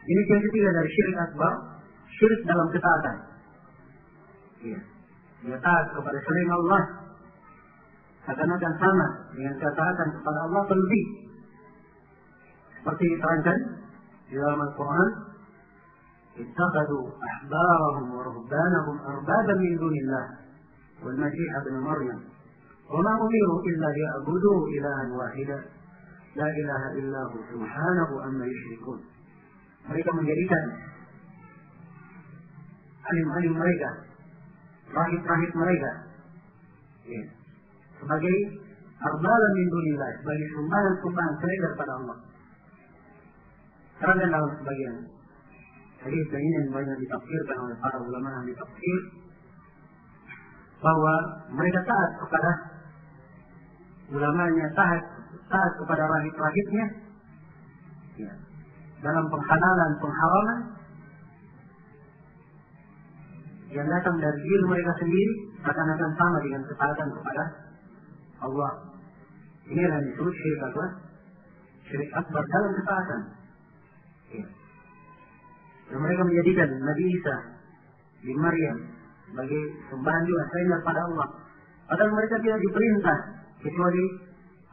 Ini yang ketiga dari syirik akbar, syirik dalam ketaatan. Ya. Dia taat kepada selain Allah, akan sama dengan ketaatan kepada Allah terlebih. Seperti diterangkan di dalam Al-Quran, ittakhadhu ahbarahum wa ruhbanahum arbaban min dunillah wal masih ibn Maryam wa ma umiru illa liya'budu ilahan wahida la ilaha illa hu subhanahu amma yushrikun. Mereka menjadikan alim-alim mereka, rahib-rahib mereka, ya, sebagai arbaban min dunillah, sebagai sumbangan-sumbangan selain daripada Allah. Terangkan dalam sebagian hadis ini yang banyak ditafsirkan oleh para ulama ahli tafsir, bahwa mereka taat kepada ulamanya, taat kepada rahib-rahibnya, ya, dalam penghalalan pengharaman yang datang dari diri mereka sendiri akan sama dengan ketaatan kepada Allah. Ini adalah disebut syirik akbar, syirik akbar dalam ketaatan. Ya. Dan mereka menjadikan Nabi Isa bin Maryam sebagai sembahan juga selain daripada Allah. Padahal mereka tidak diperintah kecuali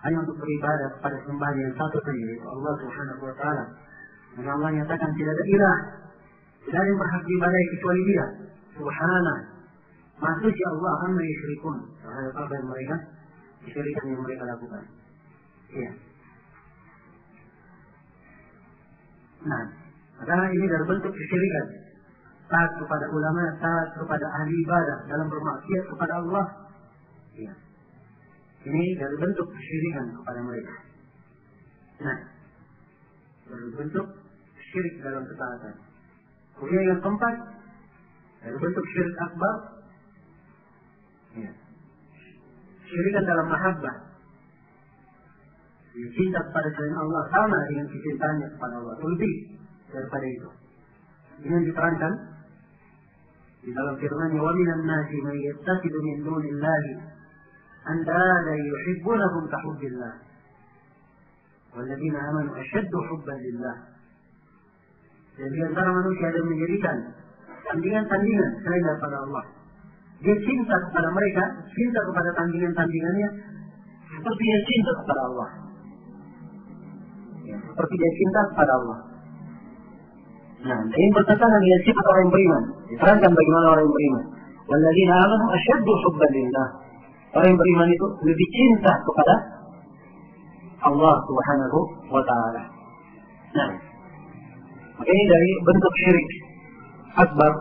hanya untuk beribadah kepada sembahan yang satu saja, yaitu Allah Subhanahu wa Ta'ala. Dan Allah nyatakan tidak ada ilah, tidak ada yang berhak diibadahi kecuali Dia. Subhanallah, maha suci Allah amma yusyrikun, terhadap apa yang mereka kesyirikan yang mereka lakukan. Ya. Nah, karena ini dari bentuk kesyirikan. Taat kepada ulama, taat kepada ahli ibadah dalam bermaksiat kepada Allah. Ya. Ini dari bentuk kesyirikan kepada mereka. Nah, dari bentuk syirik dalam ketaatan. Kemudian yang keempat, dari bentuk syirik akbar, ya, syirikan dalam mahabbah. Cinta kepada selain Allah sama dengan kecintaannya kepada Allah, lebih daripada itu. Ini yang diterangkan di dalam firman-Nya, wa minan nasi man yattakhidhu min dunillahi andadan yuhibbunahum ka hubbillah walladzina amanu ashaddu hubban lillah. Dan di antara manusia ada yang menjadikan tandingan-tandingan selain daripada Allah. Dia cinta kepada mereka, cinta kepada tandingan-tandingannya seperti dia cinta kepada Allah. Ya, seperti dia cinta kepada Allah. Nah, ini bertentangan dengan sifat orang beriman. Diterangkan bagaimana orang beriman. Walladzina amanu asyaddu hubban lillah. Orang yang beriman itu lebih cinta kepada Allah Subhanahu wa Ta'ala. Nah, ini dari bentuk syirik akbar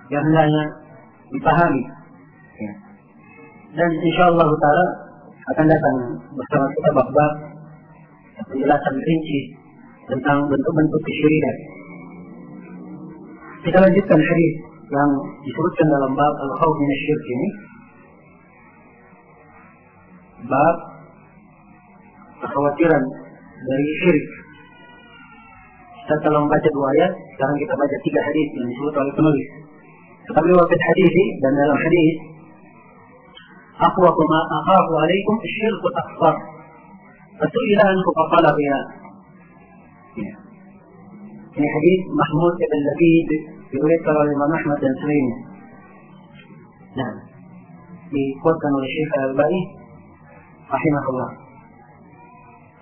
yang hendaknya dipahami. Ya. Dan insyaallah Ta'ala akan datang bersama kita bab-bab penjelasan rinci tentang bentuk-bentuk kesyirikan. Kita lanjutkan hadis yang disebutkan dalam bab al-khawf min asy-syirk ini. Bab kekhawatiran dari syirik. Kita telah membaca 2 ayat, sekarang kita baca 3 hadis yang disebut oleh penulis. Tetapi waktu hadis ini dan dalam hadis, akhwafu ma akhafu alaikum asy-syirku akbar. Fasu'ila anhu faqala biha. Ini hadis Mahmud ibn Labid diriwayatkan oleh Imam Ahmad dan selainnya. Nah, dikuatkan oleh Syekh Al-Albani rahimahullah.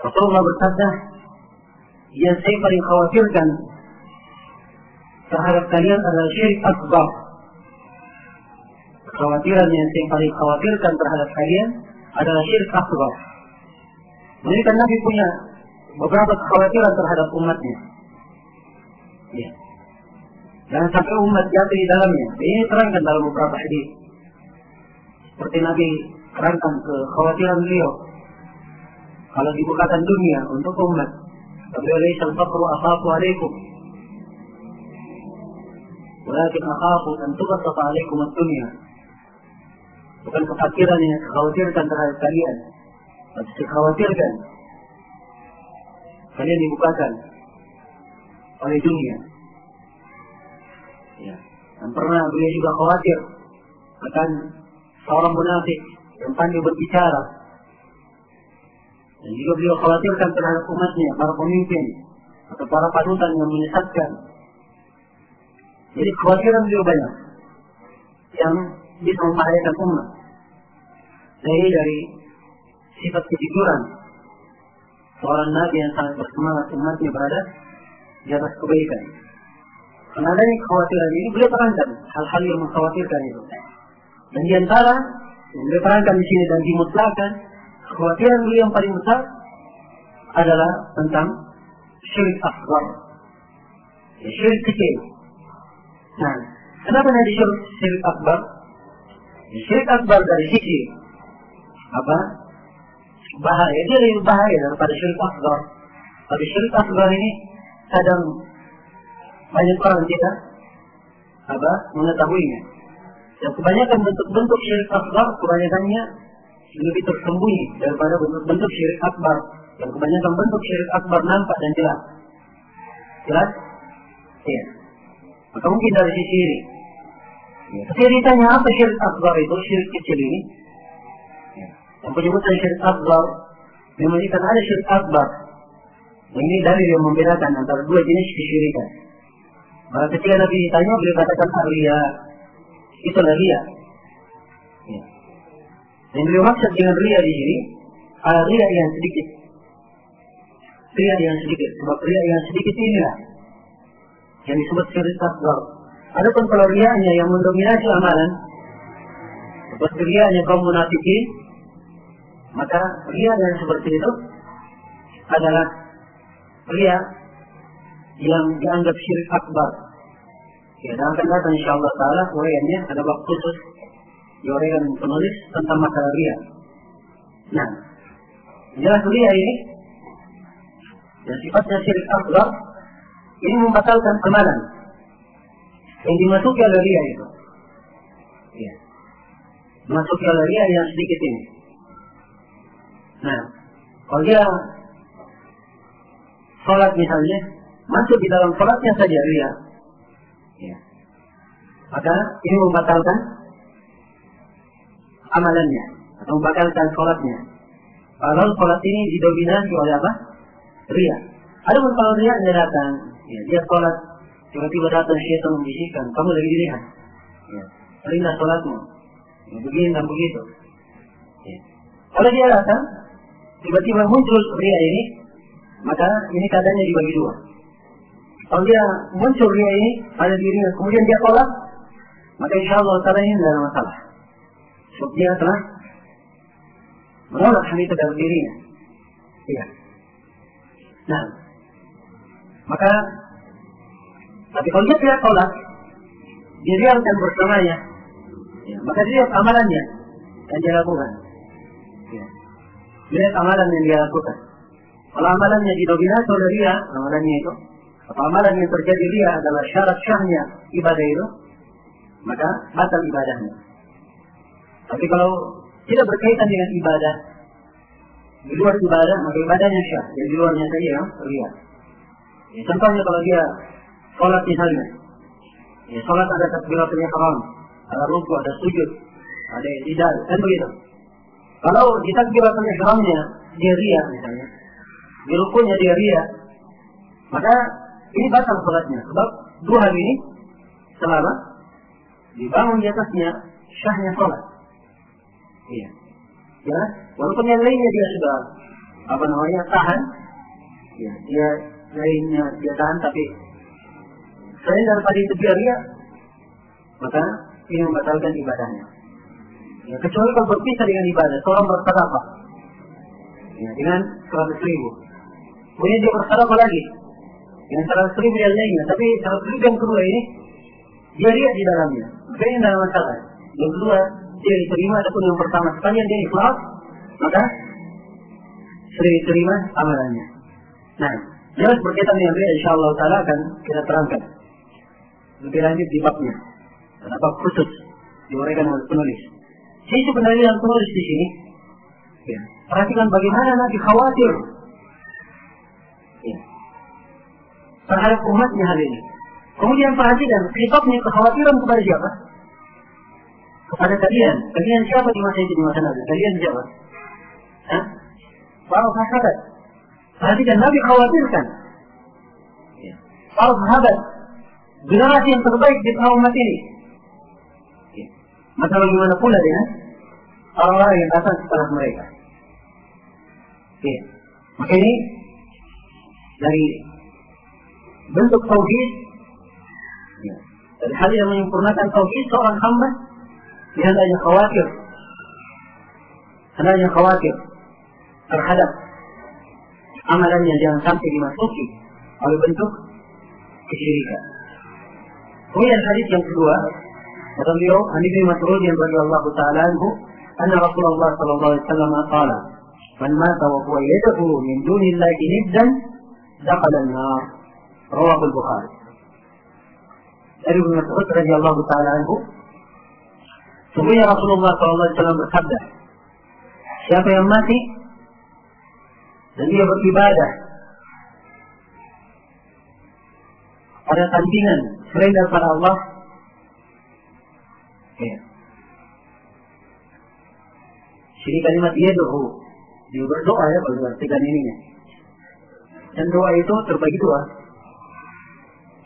Rasulullah bersabda, yang saya paling khawatirkan terhadap kalian adalah syirik akbar. Kekhawatiran yang saya paling khawatirkan terhadap kalian adalah syirik akbar. Ini kan Nabi punya beberapa kekhawatiran terhadap umatnya. Ya. Jangan sampai umat jatuh di dalamnya. Ini terangkan dalam beberapa hadis. Seperti Nabi terangkan kekhawatiran beliau kalau dibukakan dunia untuk umat. Beliau laisa al-faqru akhafu alaikum, walakin akhafu an tubassata alaikum ad-dunya. Bukan kefakiran yang dikhawatirkan terhadap kalian, tapi dikhawatirkan kalian dibukakan oleh dunia. Ya. Dan pernah beliau juga khawatir akan seorang munafik yang pandai berbicara. Dan juga beliau khawatirkan terhadap umatnya, para pemimpin atau para panutan yang menyesatkan Jadi kekhawatiran beliau banyak yang bisa membahayakan umat. Dari sifat ketiduran seorang nabi yang sangat bersemangat umatnya berada di atas kebaikan. Karena adanya kekhawatiran ini, beliau terangkan hal-hal yang mengkhawatirkan itu. Dan di antara yang beliau terangkan di sini dan dimutlakan, kekhawatiran beliau yang paling besar adalah tentang syirik akbar, syirik kecil. Nah, kenapa ada syirik akbar? Syirik akbar dari sisi apa? Bahaya, dia lebih bahaya daripada syirik akbar. Tapi syirik akbar ini kadang banyak orang tidak mengetahuinya. Dan kebanyakan bentuk-bentuk syirik akbar, kebanyakannya lebih tersembunyi daripada bentuk-bentuk syirik akbar. Dan kebanyakan bentuk syirik akbar nampak dan jelas. Jelas? Iya. Maka mungkin dari sisi ini. Ketika ditanya apa syirik akbar itu, syirik kecil ini, yang penyebutan syirik akbar menunjukkan ada syirik akbar. Ini dalil yang membedakan antara dua jenis kesyirikan. Maka ketika Nabi ditanya, beliau katakan riya, itulah riya. Dan beliau maksud dengan riya di sini, riya yang sedikit. Riya yang sedikit, sebab riya yang sedikit inilah yang disebut syirik akbar. Adapun kalau riyanya yang mendominasi amalan, seperti riyanya kaum munafikin, maka riya yang seperti itu adalah riya yang dianggap syirik akbar. Ya, dan akan datang insyaAllah ta'ala uraiannya ada bab khusus diuraikan penulis tentang masalah riya. Nah, jelas riya ini dan sifatnya syirik akbar ini membatalkan amalan yang dimasuki oleh riya itu. Ya, dimasuki oleh riya yang sedikit ini. Nah, kalau dia sholat misalnya, masuk di dalam sholatnya saja riya, ya, maka ini membatalkan amalannya atau membatalkan sholatnya. Kalau sholat ini didominasi oleh apa? Riya. Adapun kalau riya datang, ya, dia sholat, tiba-tiba datang syaitan membisikkan, kamu lagi dilihat, ya, rindah sholatmu, ya, begini dan begitu. Ya. Kalau dia datang, tiba-tiba muncul riya ini, maka ini keadaannya dibagi dua. Kalau dia muncul riya ini pada dirinya, kemudian dia tolak, maka insyaAllah ta'ala ini tidak ada masalah. Sebab dia telah menolak hal itu dari dirinya. Iya. Nah, maka tapi kalau dia tidak tolak, dia biarkan bersamanya, ya, maka dia amalannya yang dia lakukan. Ya. Lihat amalan yang dia lakukan. Kalau amalannya didominasi oleh riya, amalannya itu, atau amalan yang terjadi riya adalah syarat syahnya ibadah itu, maka batal ibadahnya. Tapi kalau tidak berkaitan dengan ibadah, di luar ibadah, maka ibadahnya syah. Yang di luarnya saja ya, riya. Ya, contohnya kalau dia sholat misalnya, ya, sholat ada takbiratul ihram, ada ruku, ada sujud, ada i'tidal, kan begitu. Kalau di takbiratul ihramnya dia riya misalnya, di rukunya dia riya, maka ini batal sholatnya. Sebab dua hal ini selama dibangun di atasnya syahnya sholat. Iya. Ya, walaupun yang lainnya dia sudah tahan, ya, dia lainnya dia tahan, tapi selain daripada itu dia riya, maka ini membatalkan ibadahnya. Ya, kecuali kalau berpisah dengan ibadah, seorang bersedekah, ya, dengan 100.000. Kemudian dia bersedekah lagi dengan 100.000 yang lainnya, tapi 100.000 yang kedua ini dia riya di dalamnya. Maka ini tidak masalah. Yang kedua dia diterima, adapun yang pertama sekalian dia ikhlas, maka sering diterima amalannya. Nah, jelas berkaitan dengan riya, insyaallah taala akan kita terangkan lebih lanjut di babnya. Ada bab khusus diuraikan oleh penulis. Sisi pendalilan penulis di sini, ya, perhatikan bagaimana Nabi khawatir, ya, terhadap umatnya hari ini. Kemudian perhatikan sebabnya kekhawatiran kepada siapa? Kepada kalian. Kalian siapa di masa itu, di masa Nabi? Kalian siapa? Para sahabat. Perhatikan Nabi khawatirkan, ya, para sahabat generasi yang terbaik di tengah umat ini. Maka bagaimana pula dengan orang-orang yang datang setelah mereka? Maka ini dari bentuk tauhid, dari hal yang menyempurnakan tauhid seorang hamba, dia hendaknya khawatir terhadap amalannya jangan sampai dimasuki oleh bentuk kesyirikan. Kemudian hadis yang kedua, kata beliau, an Ibnu Mas'ud radhiyallahu ta'ala anhu, anna Rasulullah sallallahu alaihi wasallam qala, man mata wa huwa yad'u min dunillahi niddan dakhala an-nar. Rawahu al-Bukhari. Dari Ibnu Mas'ud radhiyallahu ta'ala anhu, sungguhnya Rasulullah sallallahu alaihi wasallam bersabda, siapa yang mati dan dia beribadah pada tandingan selain daripada Allah, sini kalimat yad'u, dia berdoa ya, kalau artikan ininya. Dan doa itu terbagi dua.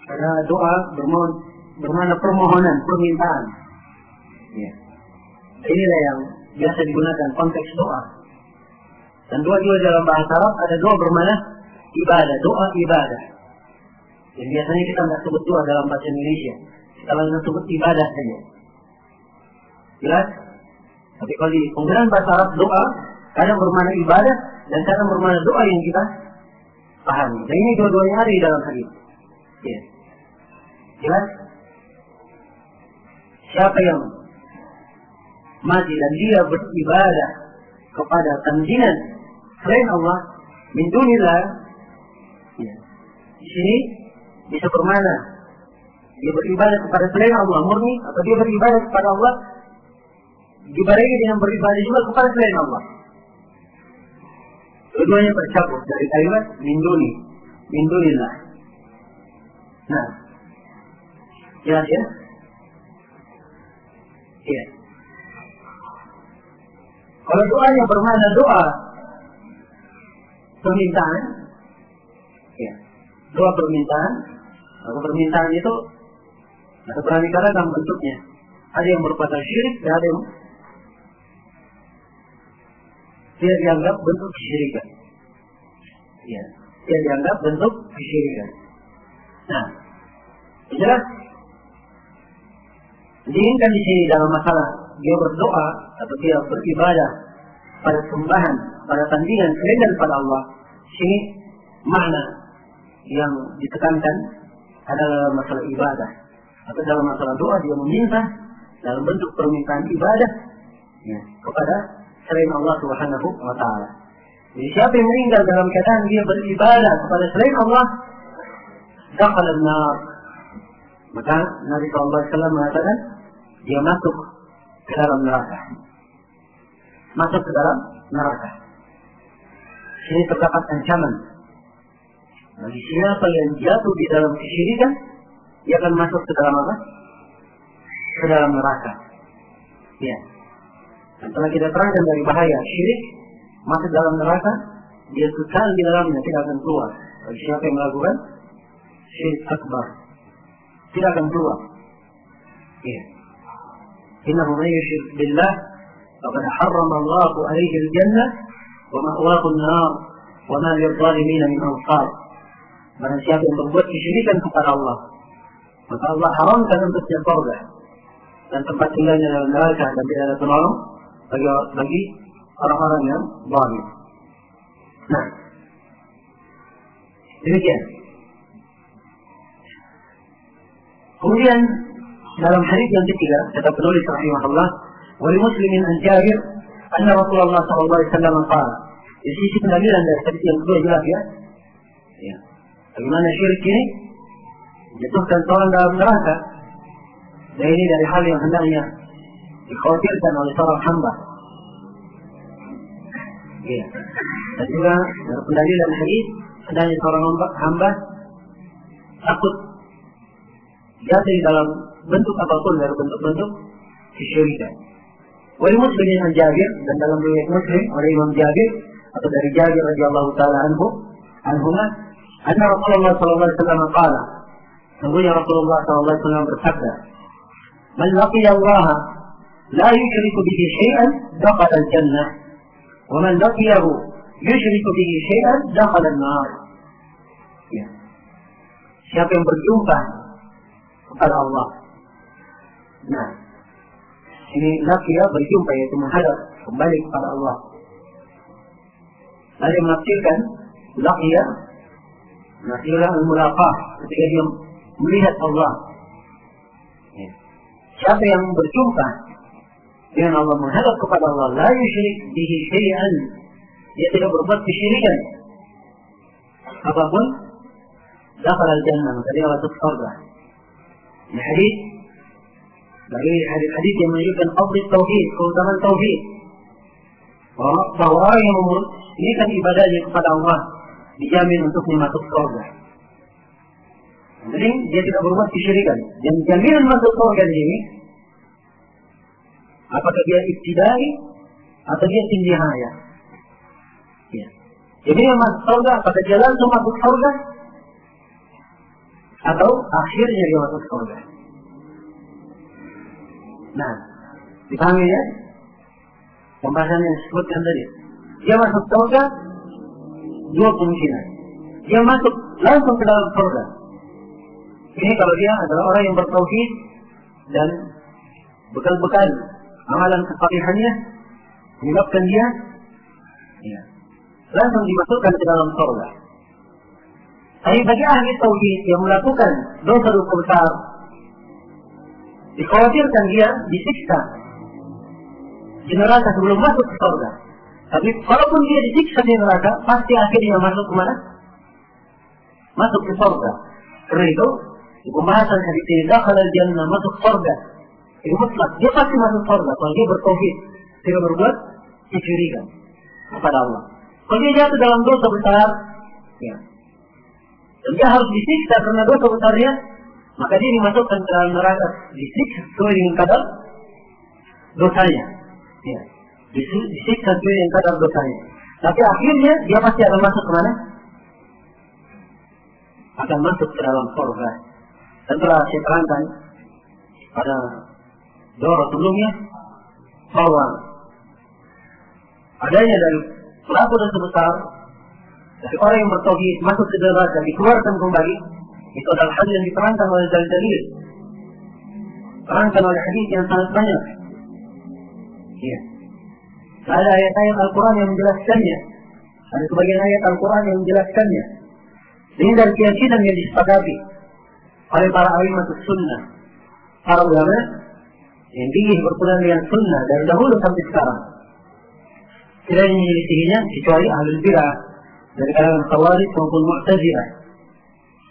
Ada doa bermakna permohonan, permintaan. Inilah yang biasa digunakan konteks doa. Dan doa juga dalam bahasa Arab ada doa bermakna ibadah, doa ibadah. Dan biasanya kita tidak sebut doa dalam bahasa Indonesia, kita hanya sebut ibadah saja. Jelas? Tapi kalau di penggunaan bahasa Arab doa kadang bermakna ibadah dan kadang bermakna doa yang kita pahami. Dan ini dua-duanya ada di dalam hadis. Jelas? Siapa yang mati dan dia beribadah kepada tandingan selain Allah, min dunillah, di sini bisa bermakna dia beribadah kepada selain Allah murni, atau dia beribadah kepada Allah dibarengi dengan beribadah juga kepada selain Allah. Keduanya tercakup dari kalimat min dunillah. Nah, jelas ya? Iya. Kalau doanya bermakna doa permintaan, doa permintaan, atau permintaan itu ada beraneka ragam bentuknya. Ada yang berupa syirik, dan ada yang tidak dianggap bentuk kesyirikan. Tidak dianggap bentuk kesyirikan. Nah, jelas diinginkan di sini dalam masalah dia berdoa atau dia beribadah pada sembahan, pada tandingan selain daripada Allah. Sini makna yang ditekankan adalah masalah ibadah, atau dalam masalah doa dia meminta dalam bentuk permintaan ibadah kepada selain Allah Subhanahu wa ta'ala. Jadi siapa yang meninggal dalam keadaan dia beribadah kepada selain Allah, dakhala an-nar, maka Nabi sallallahu alaihi wasallam mengatakan dia masuk ke dalam neraka. Masuk ke dalam neraka. Sini terdapat ancaman bagi siapa yang jatuh di dalam kesyirikan, dia akan masuk ke dalam apa? Ke dalam neraka. Dan telah kita terangkan dari bahaya syirik, masuk dalam neraka, dia kekal di dalamnya, tidak akan keluar. Bagi siapa yang melakukan syirik akbar, tidak akan keluar. Innahu man yushrik billah faqad harrama Allahu alaihi al-jannah wa ma'wahu an-nar wa ma lil-zalimin min ansar. Barang siapa yang berbuat kesyirikan kepada Allah, maka Allah haramkan untuknya surga dan tempat tinggalnya dalam neraka, dan tidak ada penolong bagi orang-orang yang zalim. Nah, demikian. Kemudian dalam hadis yang ketiga kata penulis rahimahullah, wa li muslimin an Jabir anna Rasulullah sallallahu alaihi wasallam qala. Di sisi pendalilan dari hadis yang kedua jelas ya. Bagaimana syirik ini menjatuhkan seorang dalam neraka. Dan ini dari hal yang hendaknya dikhawatirkan oleh seorang hamba. Dan juga dari pendalilan hadis hendaknya seorang hamba takut jatuh di dalam bentuk apapun dari bentuk-bentuk kesyirikan. Wa li muslimin an Jabir, dan dalam riwayat Muslim oleh Imam Jabir atau dari Jabir radhiyallahu taala anhu, anna Rasulullah sallallahu alaihi wasallam qala, Sungguhnya Rasulullah SAW bersabda, "Man laqiya Allah la yushriku bihi syai'an dakhala al-jannah, wa man laqiyahu yushriku bihi syai'an dakhala an-nar." Ya. Siapa yang berjumpa kepada Allah. Nah, ini laqiya berjumpa, yaitu menghadap kembali kepada Allah. Lalu menafsirkan laqiya, menafsirkan al-mulaqah, ketika dia melihat Allah. Ya. Siapa yang berjumpa dengan Allah, menghadap kepada Allah, la yusyrik bihi syai'an, dia tidak berbuat kesyirikan apapun, dakhala al-jannah, maka dia masuk surga. Ini hadis dari hadis yang menunjukkan fadil tauhid, keutamaan tauhid. Bahwa orang yang memurnikan ibadahnya kepada Allah dijamin untuknya masuk surga. Jadi dia tidak berbuat kesyirikan. Dan jaminan masuk surga ini, apakah dia ibtidai atau dia tindihaya. Ya. Jadi yang masuk surga, apakah dia langsung masuk surga atau akhirnya dia masuk surga. Nah, dipahami ya? Pembahasan yang disebutkan tadi. Dia masuk surga, dua kemungkinan. Dia masuk langsung ke dalam surga. Ini kalau dia adalah orang yang bertauhid dan bekal-bekal amalan kepakihannya menyebabkan dia langsung dimasukkan ke dalam surga. Tapi bagi ahli tauhid yang melakukan dosa-dosa besar, dikhawatirkan dia disiksa di neraka sebelum masuk ke surga. Tapi kalaupun dia disiksa di neraka, pasti akhirnya masuk ke mana? Masuk ke surga. Karena itu, di pembahasan hadis ini, dakhala al-jannah, masuk surga. Itu mutlak, dia pasti masuk surga kalau dia bertauhid, tidak berbuat kesyirikan kepada Allah. Kalau dia jatuh dalam dosa besar, ya, dan dia harus disiksa karena dosa besarnya, maka dia dimasukkan ke dalam neraka, disiksa sesuai dengan kadar dosanya. Ya, disiksa sesuai dengan kadar dosanya. Tapi akhirnya dia pasti akan masuk ke mana? Akan masuk ke dalam surga. Dan telah saya terangkan pada doa sebelumnya bahwa adanya dari pelaku dosa besar, dari orang yang bertauhid masuk ke neraka dikeluarkan kembali, itu adalah hal yang diterangkan oleh dalil-dalil, terangkan oleh hadis yang sangat banyak. Ya. Ada ayat-ayat Al-Quran yang menjelaskannya, ada sebagian ayat Al-Quran yang menjelaskannya. Ini dari keyakinan yang disepakati oleh para a'immatus sunnah, para ulama yang gigih berpegang dengan sunnah dari dahulu sampai sekarang. Tidak yang menyelisihinya kecuali ahlul bid'ah dari kalangan Khawarij maupun Mu'tazilah.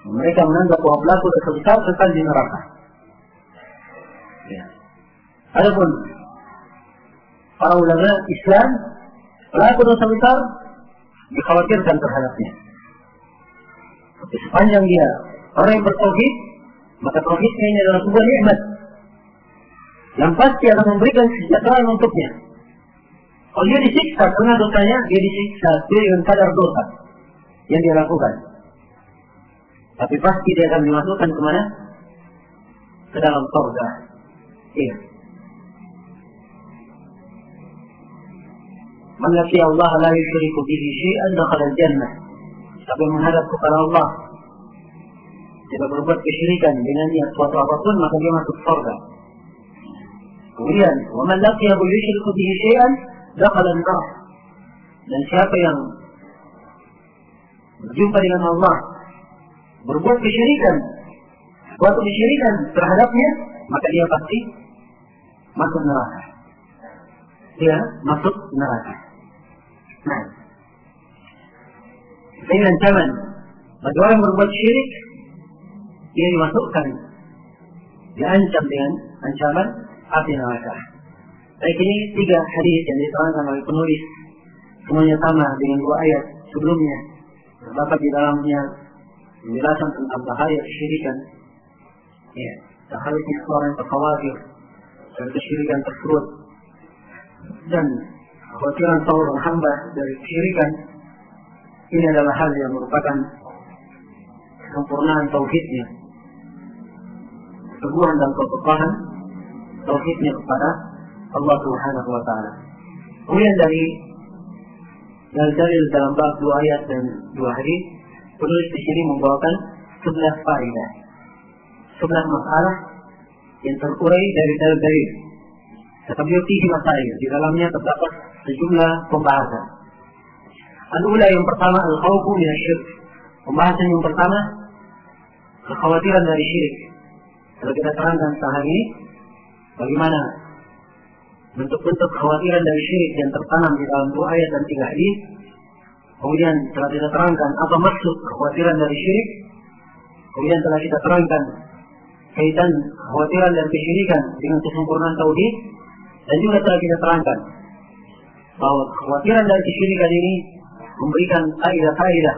Mereka menganggap bahwa pelaku dosa besar kekal di neraka. Ya. Adapun para ulama Islam, pelaku dosa besar dikhawatirkan terhadapnya. Tapi sepanjang dia orang yang bertauhid, maka tauhidnya ini adalah sebuah nikmat yang pasti akan memberikan kesejahteraan untuknya. Kalau dia disiksa karena dosanya, dia disiksa dengan kadar dosa yang dia lakukan. Tapi pasti dia akan dimasukkan ke mana? Ke dalam surga. Iya. Man laqiya Allah la yusyriku bihi syai'an dakhala al-jannah. Siapa yang menghadap kepada Allah tidak berbuat kesyirikan dengannya suatu apapun, maka dia masuk surga. Kemudian, wa man laqiyahu yusyriku bihi syai'an dakhala an-nar. Dan siapa yang berjumpa dengan Allah berbuat kesyirikan, suatu kesyirikan terhadapnya, maka dia pasti masuk neraka. Dia masuk neraka. Nah, ini ancaman bagi orang yang berbuat syirik, dia dimasukkan, diancam dengan ancaman api neraka. Baik, ini 3 hadis yang diterangkan oleh penulis, semuanya sama dengan 2 ayat sebelumnya. Terdapat di dalamnya penjelasan tentang bahaya kesyirikan. Ya, seharusnya seorang yang terkhawatir dari kesyirikan tersebut dan kekhawatiran seorang hamba dari kesyirikan. Ini adalah hal yang merupakan kesempurnaan tauhidnya. keteguhan dan kekokohan tauhidnya kepada Allah Subhanahu wa taala. Kemudian dari dalil dalam bab 2 ayat dan 2 hadis, penulis di sini membawakan 11 faedah, 11 masalah yang terurai dari dalil-dalil. Kata beliau fihi masail, di dalamnya terdapat sejumlah pembahasan. Al-ula, yang pertama, al-khawfu minasy-syirk. Pembahasan yang pertama, kekhawatiran dari syirik. Kalau kita terangkan sehari ini, bagaimana bentuk-bentuk kekhawatiran dari syirik yang tertanam di dalam 2 ayat dan 3 hadis. Kemudian telah kita terangkan apa maksud kekhawatiran dari syirik. Kemudian telah kita terangkan kaitan kekhawatiran dan kesyirikan dengan kesempurnaan tauhid. Dan juga telah kita terangkan bahwa kekhawatiran dari kesyirikan ini memberikan faedah-faedah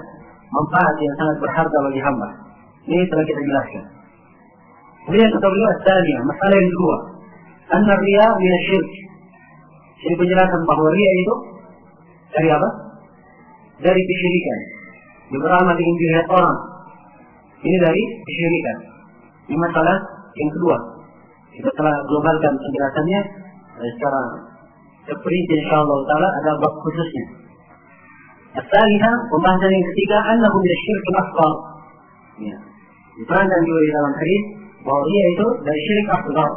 manfaat yang sangat berharga bagi hamba. Ini telah kita jelaskan. Kemudian kata beliau as-tsaniyah, masalah yang kedua, anna riya min asy-syirk. Ini penjelasan bahwa riya itu dari apa? Dari kesyirikan. Beramal dengan dilihat orang. Ini dari kesyirikan. Ini masalah yang kedua. Kita telah globalkan penjelasannya secara terperinci insyaallah taala, ada bab khususnya. As-tsaniyah, pembahasan yang ketiga, annahu min asy-syirk al-asghar. Ya. Diterangkan juga di dalam hadis bahwa riya itu dari syirik asghar.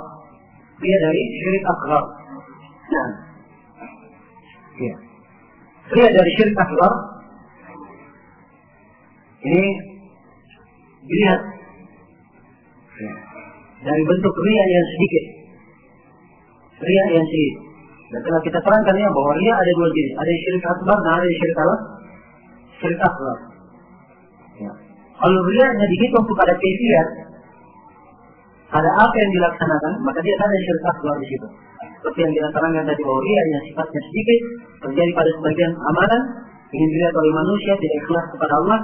Riya dari syirik asghar. Nah. Ya. Riya dari syirik asghar ini dilihat ya, dari bentuk riya yang sedikit. Riya yang sedikit. Dan telah kita terangkan ya bahwa riya ada 2 jenis, ada syirik akbar dan ada syirik apa? Syirik asghar. Ya. Kalau riya dihitung kepada kaifiyat, ada apa yang dilaksanakan, maka dia ada syirik asghar di situ. Seperti yang kita terangkan tadi bahwa riya yang sifatnya sedikit terjadi pada sebagian amalan, ingin dilihat oleh manusia, tidak ikhlas kepada Allah,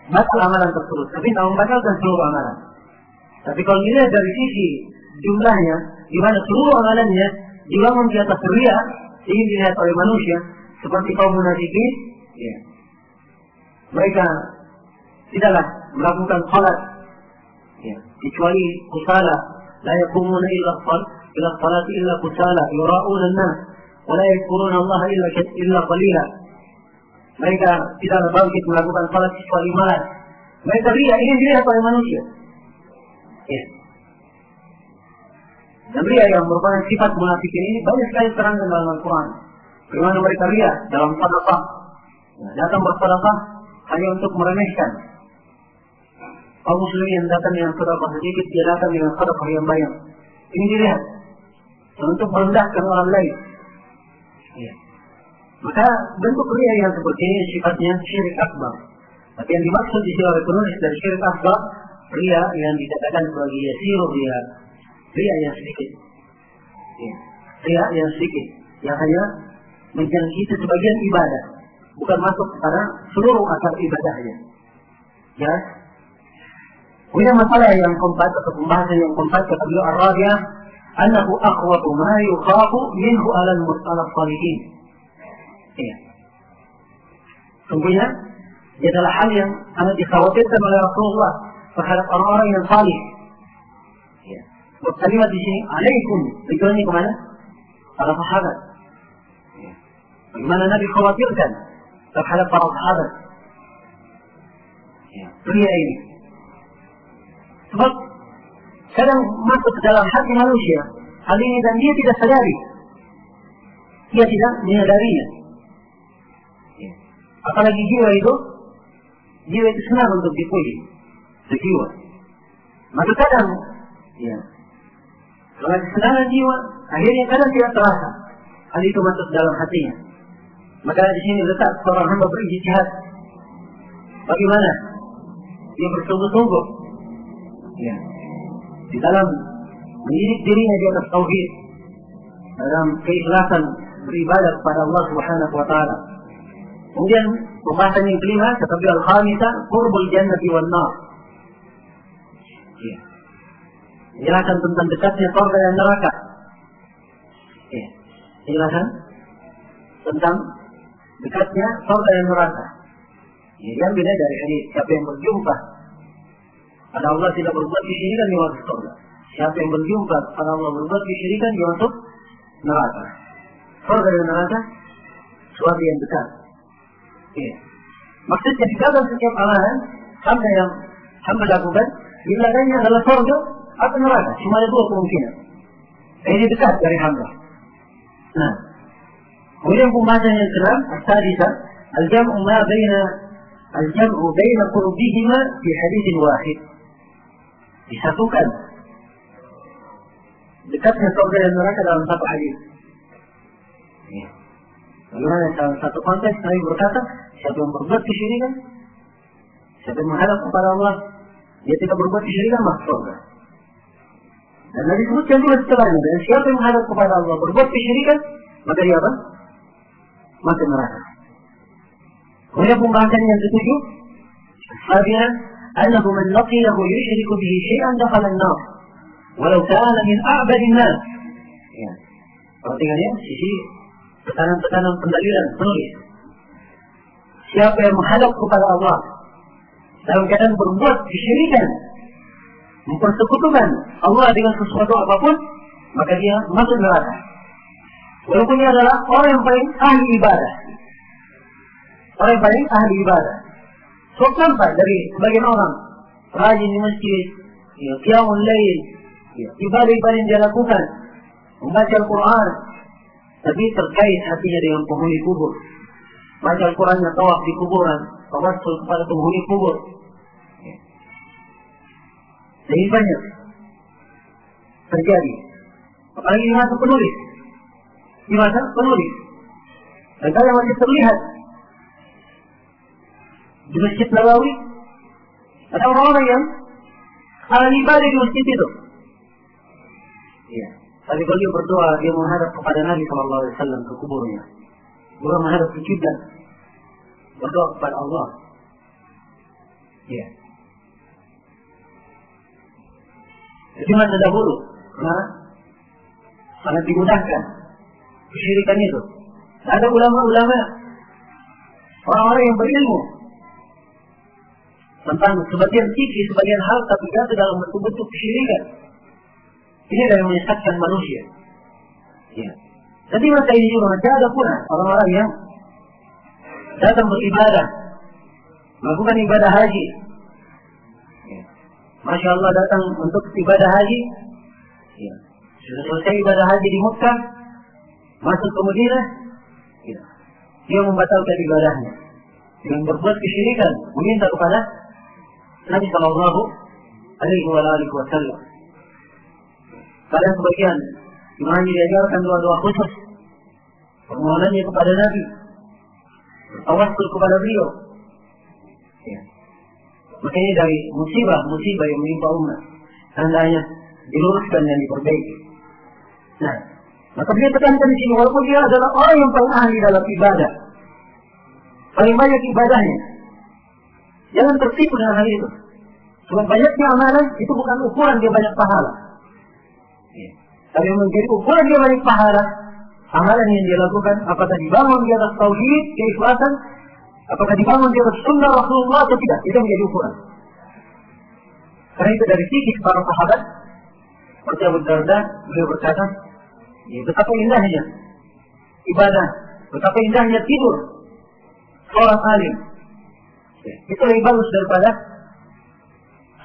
batal amalan tersebut, tapi tidak membatalkan seluruh amalan. Tapi kalau dilihat dari sisi jumlahnya, di mana seluruh amalannya dibangun di atas riya, ingin dilihat oleh manusia, seperti kaum munafikin, ya. Mereka tidaklah melakukan salat, ya, kecuali kusala, la yaqumuna illa salati illa kusala, yura'una an-nas, wa la yadhkuruna Allah illa qalila. Mereka tidaklah bangkit melakukan salat kecuali malas. Mereka riya, ingin dilihat oleh manusia. Ya. Dan riya yang merupakan sifat munafikin ini banyak sekali terangkan dalam Al-Quran. Bagaimana mereka riya dalam sedekah. Datang bersedekah hanya untuk meremehkan. Kaum muslimin yang datang dengan sedekah sedikit, dia datang dengan sedekah yang banyak. Ini dilihat untuk merendahkan orang lain. Ya. Maka bentuk riya yang seperti ini sifatnya syirik akbar. Tapi yang dimaksud di sini oleh penulis dari syirik akbar, riya yang dikatakan sebagai yasir riya, riya yang sedikit. Ya. Riya yang sedikit, yang hanya menjangkiti sebagian ibadah, bukan masuk kepada seluruh akar ibadahnya. Ya. Kemudian masalah yang keempat atau pembahasan yang keempat kata beliau ar-rabi'ah, annahu akhwatu ma yukhafu minhu alal mustalah salihin. Ya. Sungguhnya dia adalah hal yang sangat dikhawatirkan oleh Rasulullah terhadap orang-orang yang salih. Ya. Kalimat di sini alaikum, tujuannya kemana? Para sahabat. Ya. Bagaimana Nabi khawatirkan terhadap para sahabat. Ya. Riya ini. Sebab kadang masuk ke dalam hati manusia hal ini dan dia tidak sadari. Dia tidak menyadarinya. Ya. Apalagi jiwa itu senang untuk dipuji, jiwa. Maka kadang, ya, kalau kesenangan jiwa, akhirnya kadang tidak terasa hal itu masuk dalam hatinya. Maka di sini letak seorang hamba berijtihad. Bagaimana dia bersungguh-sungguh, ya, di dalam mendidik dirinya di atas tauhid, dalam keikhlasan beribadah kepada Allah Subhanahu wa taala. Kemudian pembahasan yang kelima kata beliau al-khamisah qurbul jannati wan nar. Ya. Penjelasan tentang dekatnya surga dan neraka. Ya. Penjelasan tentang dekatnya surga dan neraka. Ya, yang beda dari hadis siapa yang berjumpa pada Allah tidak berbuat kesyirikan di masuk surga. Siapa yang berjumpa kepada Allah berbuat kesyirikan, dia masuk neraka. Surga dan neraka suatu yang dekat. Ya. Maksudnya dalam setiap amalan hamba yang hamba lakukan, wilayahnya adalah surga atau neraka. Cuma ada dua kemungkinan. Ini dekat dari hamba. Nah, kemudian pembahasan yang kelam, as-sadisah, al-jam'u baina qurbihima fi haditsin wahid. Disatukan dekatnya surga dan neraka dalam satu hadis. Ya. Bagaimana dalam satu konteks Nabi berkata, siapa yang berbuat kesyirikan, siapa yang menghadap kepada Allah, dia tidak berbuat kesyirikan, masuk surga. Dan Nabi sebutkan juga setelahnya, dan siapa yang menghadap kepada Allah berbuat kesyirikan, maka dia apa? Masuk neraka. Kemudian pembahasan yang ketujuh, Sabiha, annahu man laqiyahu yushriku bihi syai'an dakhala an-nar, walau kana min a'badin nas. Ya. Perhatikan ya, sisi tekanan-tekanan pendalilan penulis. Siapa yang menghadap kepada Allah dalam keadaan berbuat kesyirikan, mempersekutukan Allah dengan sesuatu apapun, maka dia masuk neraka. Walaupun dia adalah orang yang paling ahli ibadah. Orang yang paling ahli ibadah. Sebab nampak dari sebagian orang rajin di masjid, ya, qiyamul lail, ya, ibadah-ibadah yang dia lakukan, membaca Al-Quran, tapi terkait hatinya dengan penghuni kubur. Baca Al-Qurannya tawaf di kuburan, tawassul kepada penghuni kubur. Jadi banyak terjadi. Apalagi di masa penulis. Di masa penulis. Dan kalau masih terlihat di Masjid Nabawi, ada orang-orang yang ahli ibadah di masjid itu. Ya. Tapi kalau dia berdoa, dia menghadap kepada Nabi SAW ke kuburnya. Bukan menghadap ke kiblat. Berdoa kepada Allah. Ya. Jadi masa dahulu, sangat dimudahkan kesyirikan itu. Ada ulama-ulama, orang-orang yang berilmu tentang sebagian sisi, sebagian hal, tapi jatuh dalam bentuk-bentuk kesyirikan. Ini adalah yang menyesatkan manusia. Ya. Jadi masa ini juga masih ada pula orang-orang yang datang beribadah, melakukan ibadah haji. Ya. Masya Allah datang untuk ibadah haji. Ya. Sudah selesai ibadah haji di Mekah, masuk ke Madinah, ya. Dia membatalkan ibadahnya dengan berbuat kesyirikan, meminta kepada Nabi Sallallahu Alaihi Wasallam. Kadang sebagian imamnya diajarkan doa-doa khusus, permohonannya kepada Nabi, bertawassul kepada beliau. Ya. Maka ini dari musibah yang menimpa umat. Hendaknya diluruskan dan diperbaiki. Nah, maka dia tekankan di sini, walaupun dia adalah orang yang paling ahli dalam ibadah, paling banyak ibadahnya, jangan tertipu dengan hal itu. Sebab banyaknya amalan itu bukan ukuran dia banyak pahala. Tapi menjadi ukuran dia banyak pahala, amalan yang dia lakukan, apakah dibangun di atas tauhid, keikhlasan, apakah dibangun di atas sunnah Rasulullah atau tidak, itu menjadi ukuran. Karena itu dari sisi para sahabat, seperti Abu Darda, beliau berkata, ya, betapa indahnya ibadah, betapa indahnya tidur seorang alim. Itu lebih bagus daripada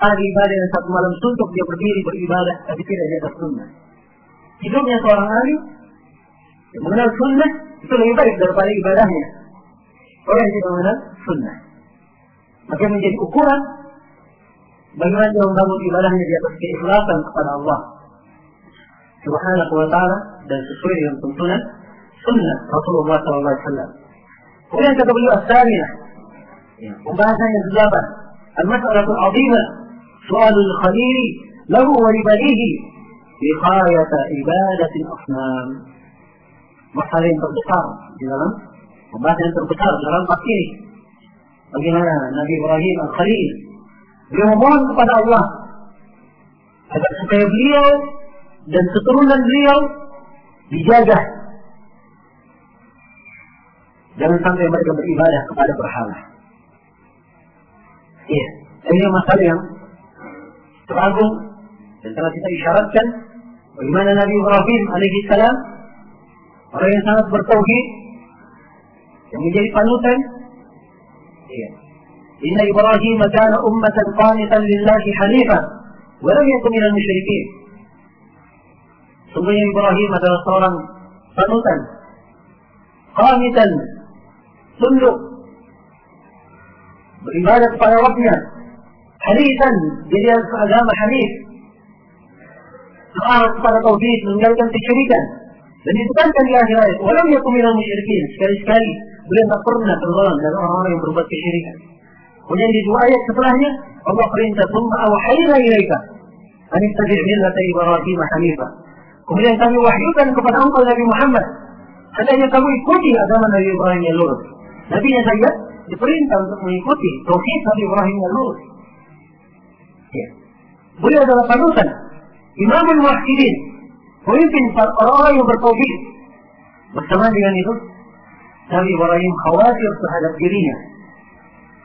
ahli ibadah yang satu malam suntuk dia berdiri beribadah, tapi tidak di atas sunnah. Hidupnya seorang alim yang mengenal sunnah itu lebih baik daripada ibadahnya orang yang tidak mengenal sunnah. Maka menjadi ukuran bagaimana dia membangun ibadahnya di atas keikhlasan kepada Allah Subhanahu wa ta'ala dan sesuai dengan tuntunan sunnah Rasulullah SAW. Kemudian kata beliau as-saniyah, pembahasan yang ke-8, al-mas'alatul 'azimah, su'alul khalili lahu wa libadihi biqayata ibadatil asnam. Masalah yang terbesar di dalam pembahasan yang terbesar dalam bab ini. Bagaimana Nabi Ibrahim al-Khalil beliau memohon kepada Allah agar supaya beliau dan keturunan beliau dijaga, jangan sampai mereka beribadah kepada berhala. Iya, ini masalah yang teragung Dan telah kita isyaratkan bagaimana Nabi Ibrahim alaihissalam orang yang sangat bertauhid, yang menjadi panutan. Inna Ibrahim kana ummatan qanitan lillahi hanifan wa lam yakun minal musyrikin. Sungguhnya Ibrahim adalah seorang panutan, qanitan, tunduk, beribadah kepada Rabbnya, hanifan, jadi agama hanif, searah kepada tauhid, meninggalkan kesyirikan. Dan ditekankan di akhir ayat, walam yakun minal musyrikin. Sekali-sekali beliau tak pernah tergolong dari orang-orang yang berbuat kesyirikan. Kemudian di dua ayat setelahnya Allah perintah, "Tsumma awhayna ilaika an ittabi' millata Ibrahim hanifan." Kemudian kami wahyukan kepada engkau Nabi Muhammad, hendaknya kamu ikuti agama Nabi Ibrahim yang lurus. Nabinya saja diperintah untuk mengikuti tauhid Nabi Ibrahim yang lurus. Beliau adalah panutan, imamul muwahhidin, pemimpin orang-orang yang bertauhid. Bersama dengan itu, Nabi Ibrahim khawatir terhadap dirinya,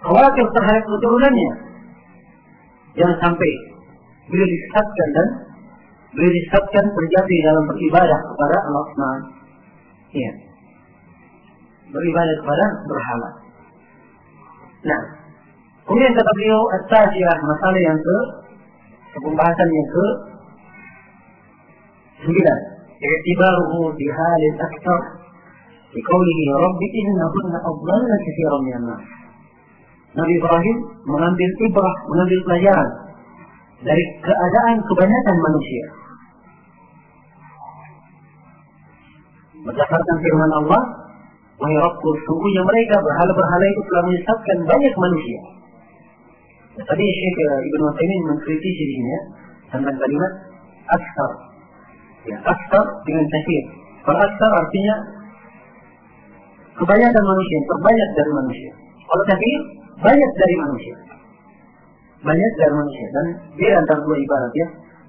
khawatir terhadap keturunannya, jangan sampai beliau disesatkan dan beliau disesatkan terjatuh dalam beribadah kepada Allah Subhanahu. Beribadah kepada berhala. Nah, kemudian kata beliau at-tasiyah, masalah yang pembahasan yang ke-9, i'tibaruhu bihalil aktsar fi qawlihi rabbi innahunna adlalna katsiran minan nas. Nabi Ibrahim mengambil ibrah, mengambil pelajaran dari keadaan kebanyakan manusia. Berdasarkan firman Allah, wahai Rabbku, sungguhnya mereka berhala-berhala itu telah menyesatkan banyak manusia. Tadi Syekh Ibn Utsaimin mengkritisi di sini tentang kalimat aksar. Aksar dengan tasyir. Kalau aksar artinya kebanyakan manusia, terbanyak dari manusia. Kalau tasyir, banyak dari manusia. Banyak dari manusia. Dan dia antara dua ibarat ya.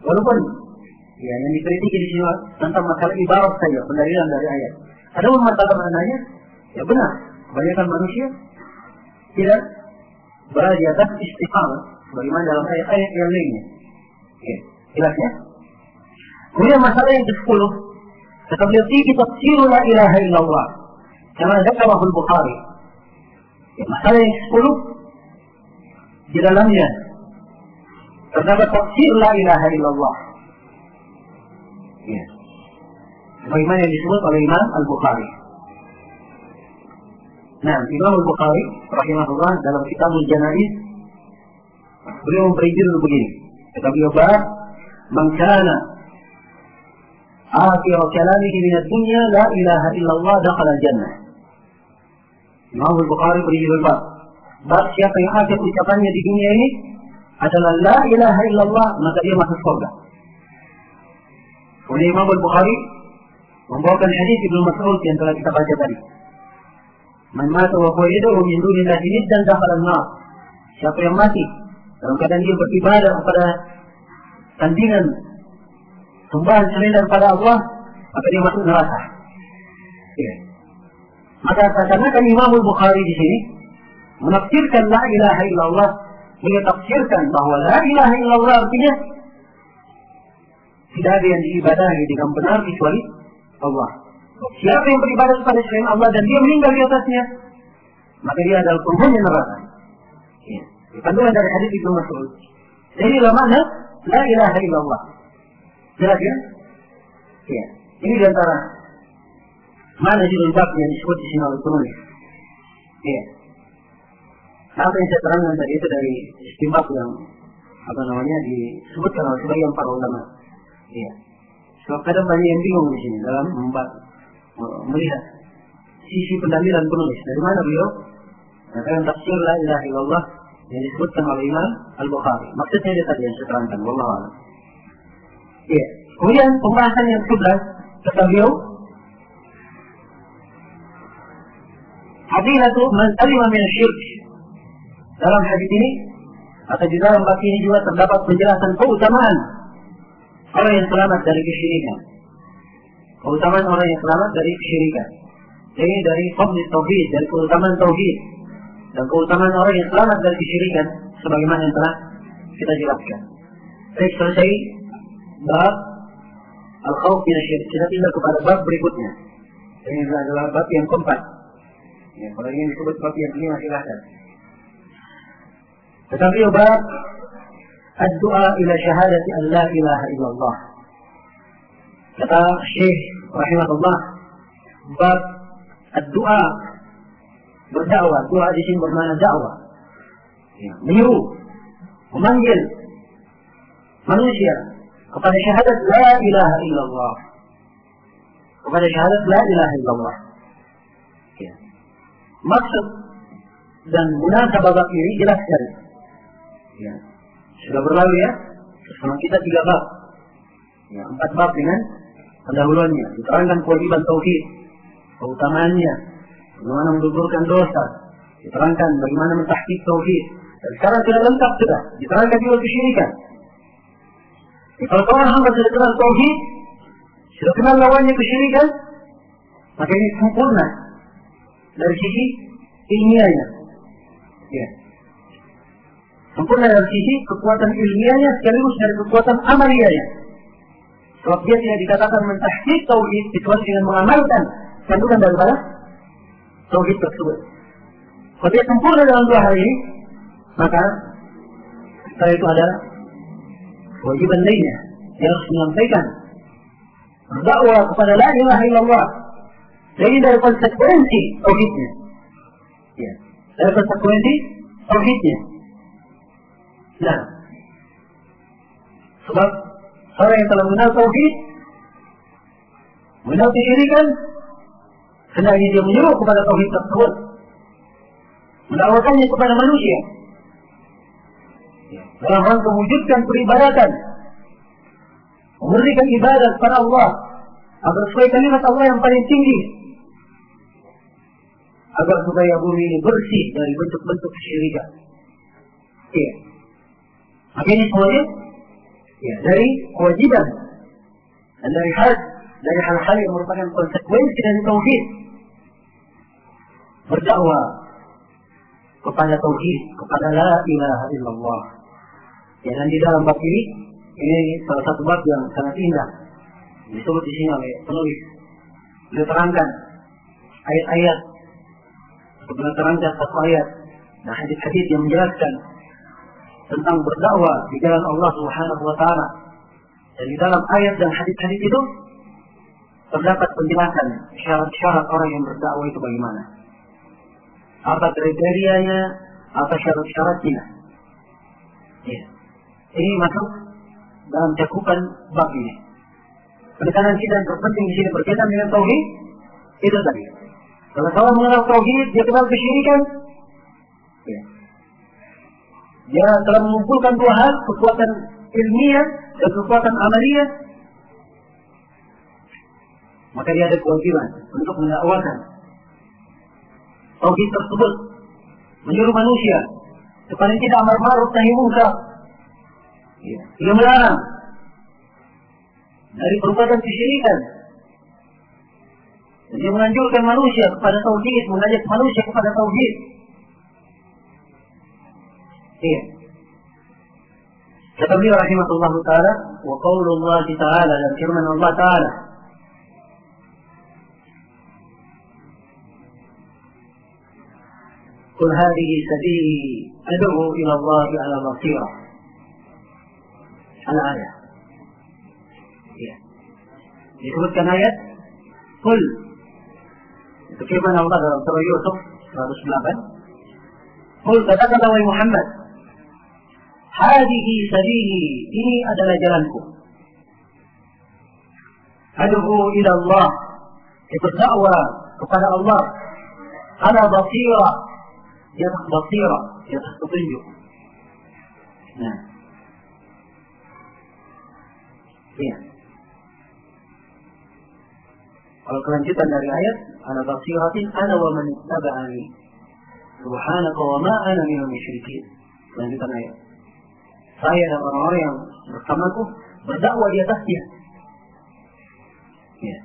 Walaupun yang dikritiki di sini tentang masalah ibarat saja, pendalilan dari ayat. Ada masalah maknanya, ya benar. Kebanyakan manusia tidak berada di atas istiqamah, bagaimana dalam ayat-ayat yang lainnya. Jelas ya? Kemudian masalah yang ke-10, kata beliau fihi tafsiru la ilaha illallah, kama dzakarahu al-Bukhari. Masalah yang ke-10, di dalamnya terdapat tafsir la ilaha illallah. Bagaimana yang disebut oleh Imam Al-Bukhari. Nah, Imam Al-Bukhari rahimahullah dalam Kitabul Janaiz beliau memberi judul begini. Kata beliau, "Bab man kana akhir kalamihi min ad-dunya la ilaha illallah dakhala al-jannah." Imam Al-Bukhari beri judul bab siapa yang akhir ucapannya di dunia ini adalah la ilaha illallah, maka dia masuk surga. Kemudian Imam Al-Bukhari membawakan hadis Ibnu Mas'ud yang telah kita baca tadi. Man mata wa huwa yad'u min dunillahi niddan dakhala an-nar. Siapa yang mati dalam keadaan dia beribadah kepada tandingan sembahan selain daripada Allah, maka dia masuk neraka. Maka katakan Imam Al-Bukhari di sini menafsirkan la ilaha illallah, beliau tafsirkan bahwa la ilaha illallah artinya tidak ada yang diibadahi dengan benar kecuali Allah. Siapa yang beribadah kepada selain Allah dan dia meninggal di atasnya, maka dia adalah penghuni neraka. Kandungan dari hadis Ibnu Mas'ud. Jadi makna la ilaha illallah. Jelas ya? Ini di antara mana judul bab yang disebut di sini oleh penulis. Apa yang saya terangkan tadi itu dari istinbat yang disebutkan oleh sebagian para ulama. Sebab kadang banyak yang bingung di sini dalam melihat sisi pendalilan penulis. Dari mana beliau mengatakan tafsir la ilaha illallah yang disebutkan oleh Imam Al-Bukhari. Maksudnya dia tadi yang saya terangkan. Wallahu a'lam. Kemudian pembahasan yang ke-11 kata beliau, hadilatu man salima min syirk. Dalam hadis ini atau di dalam bab ini juga terdapat penjelasan keutamaan orang yang selamat dari kesyirikan. Keutamaan orang yang selamat dari kesyirikan. Jadi dari fadl tauhid, dari keutamaan tauhid dan keutamaan orang yang selamat dari kesyirikan sebagaimana yang telah kita jelaskan. Baik, selesai bab al-khawf min asy-syirk. Kita pindah kepada bab berikutnya. Ini adalah bab yang keempat. Ya, kalau ingin disebut bab yang kelima silahkan. Tetapi bab ad-du'a ila syahadati an la ilaha illallah. Kata Syekh rahimahullah, bab ad-du'a, berdakwah. Doa di sini bermakna dakwah. Ya, menyeru, memanggil manusia kepada syahadat la ilaha illallah. Kepada syahadat la ilaha illallah. Ya. Maksud dan munasabah bab ini jelaskan. Ya. Sudah berlalu ya. Sekarang kita 3 bab. Ya, 4 bab dengan pendahuluannya. Diterangkan kewajiban tauhid, keutamaannya, bagaimana menggugurkan dosa, diterangkan bagaimana mentahqiq tauhid. Dan sekarang sudah lengkap sudah. Diterangkan juga kesyirikan. Kalau seorang hamba sudah kenal tauhid, sudah kenal lawannya kesyirikan, maka ini sempurna dari sisi ilmiahnya. Ya. Sempurna dari sisi kekuatan ilmiahnya sekaligus dari kekuatan amaliyahnya. Sebab dia tidak dikatakan mentahqiq tauhid kecuali dengan mengamalkan kandungan daripada tauhid tersebut. Kalau dia sempurna dalam 2 hal ini, maka setelah itu ada kewajiban lainnya. Dia harus menyampaikan berdakwah kepada la ilaha illallah. Jadi dari konsekuensi tauhidnya. Ya, dari konsekuensi tauhidnya. Nah, sebab orang yang telah mengenal tauhid, mengenal kesyirikan, hendaknya dia menyuruh kepada tauhid tersebut, mendakwakannya kepada manusia dalam rangka mewujudkan peribadatan, memberikan ibadah kepada Allah agar supaya kalimat Allah yang paling tinggi, agar supaya bumi ini bersih dari bentuk-bentuk kesyirikan. Iya. Maka ini semuanya ya, dari kewajiban dan dari hal-hal yang merupakan konsekuensi dari tauhid. Berdakwah kepada tauhid, kepada la ilaha illallah. Ya, dan di dalam bab ini salah satu bab yang sangat indah. Disebut di sini oleh penulis. Dia terangkan ayat-ayat, sebenarnya terangkan satu ayat dan hadis-hadis yang menjelaskan tentang berdakwah di jalan Allah Subhanahu wa taala. Dan di dalam ayat dan hadis-hadis itu terdapat penjelasan syarat-syarat orang yang berdakwah itu bagaimana. Apa kriterianya, apa syarat-syaratnya. Ya. Ini masuk dalam cakupan bab ini. Penekanan kita yang terpenting di sini berkaitan dengan tauhid itu tadi. Kalau seorang mengenal tauhid, dia kenal kesyirikan. Ya. Dia telah mengumpulkan 2 hal, kekuatan ilmiah dan kekuatan amaliyah. Maka dia ada kewajiban untuk mendakwakan tauhid tersebut, menyuruh manusia supaya tidak amar ma'ruf nahi munkar. Dia melarang dari perbuatan kesyirikan. Dan dia menganjurkan manusia kepada tauhid, mengajak manusia kepada tauhid. Iya. Kata beliau rahimahullah ta'ala, wa qaulullah ta'ala, dan firman Allah ta'ala, qul hadhihi sabili ad'u ila Allah ala basirah. Al-ayat. Ya. Disebutkan ayat qul. Itu firman Allah dalam surah Yusuf 108. Qul, katakanlah wahai Muhammad, hadhihi sabili, ini adalah jalanku. Ad'u ila Allah, berdakwah kepada Allah ala basirah, di atas basirah, di atas petunjuk. Nah, iya. Kalau kelanjutan dari ayat, ana basiratin ana wa man ittaba'ani subhanaka wa ma ana minal musyrikin. Kelanjutan ayat. Saya dan orang-orang yang bersamaku berdakwah di atasnya. Ya.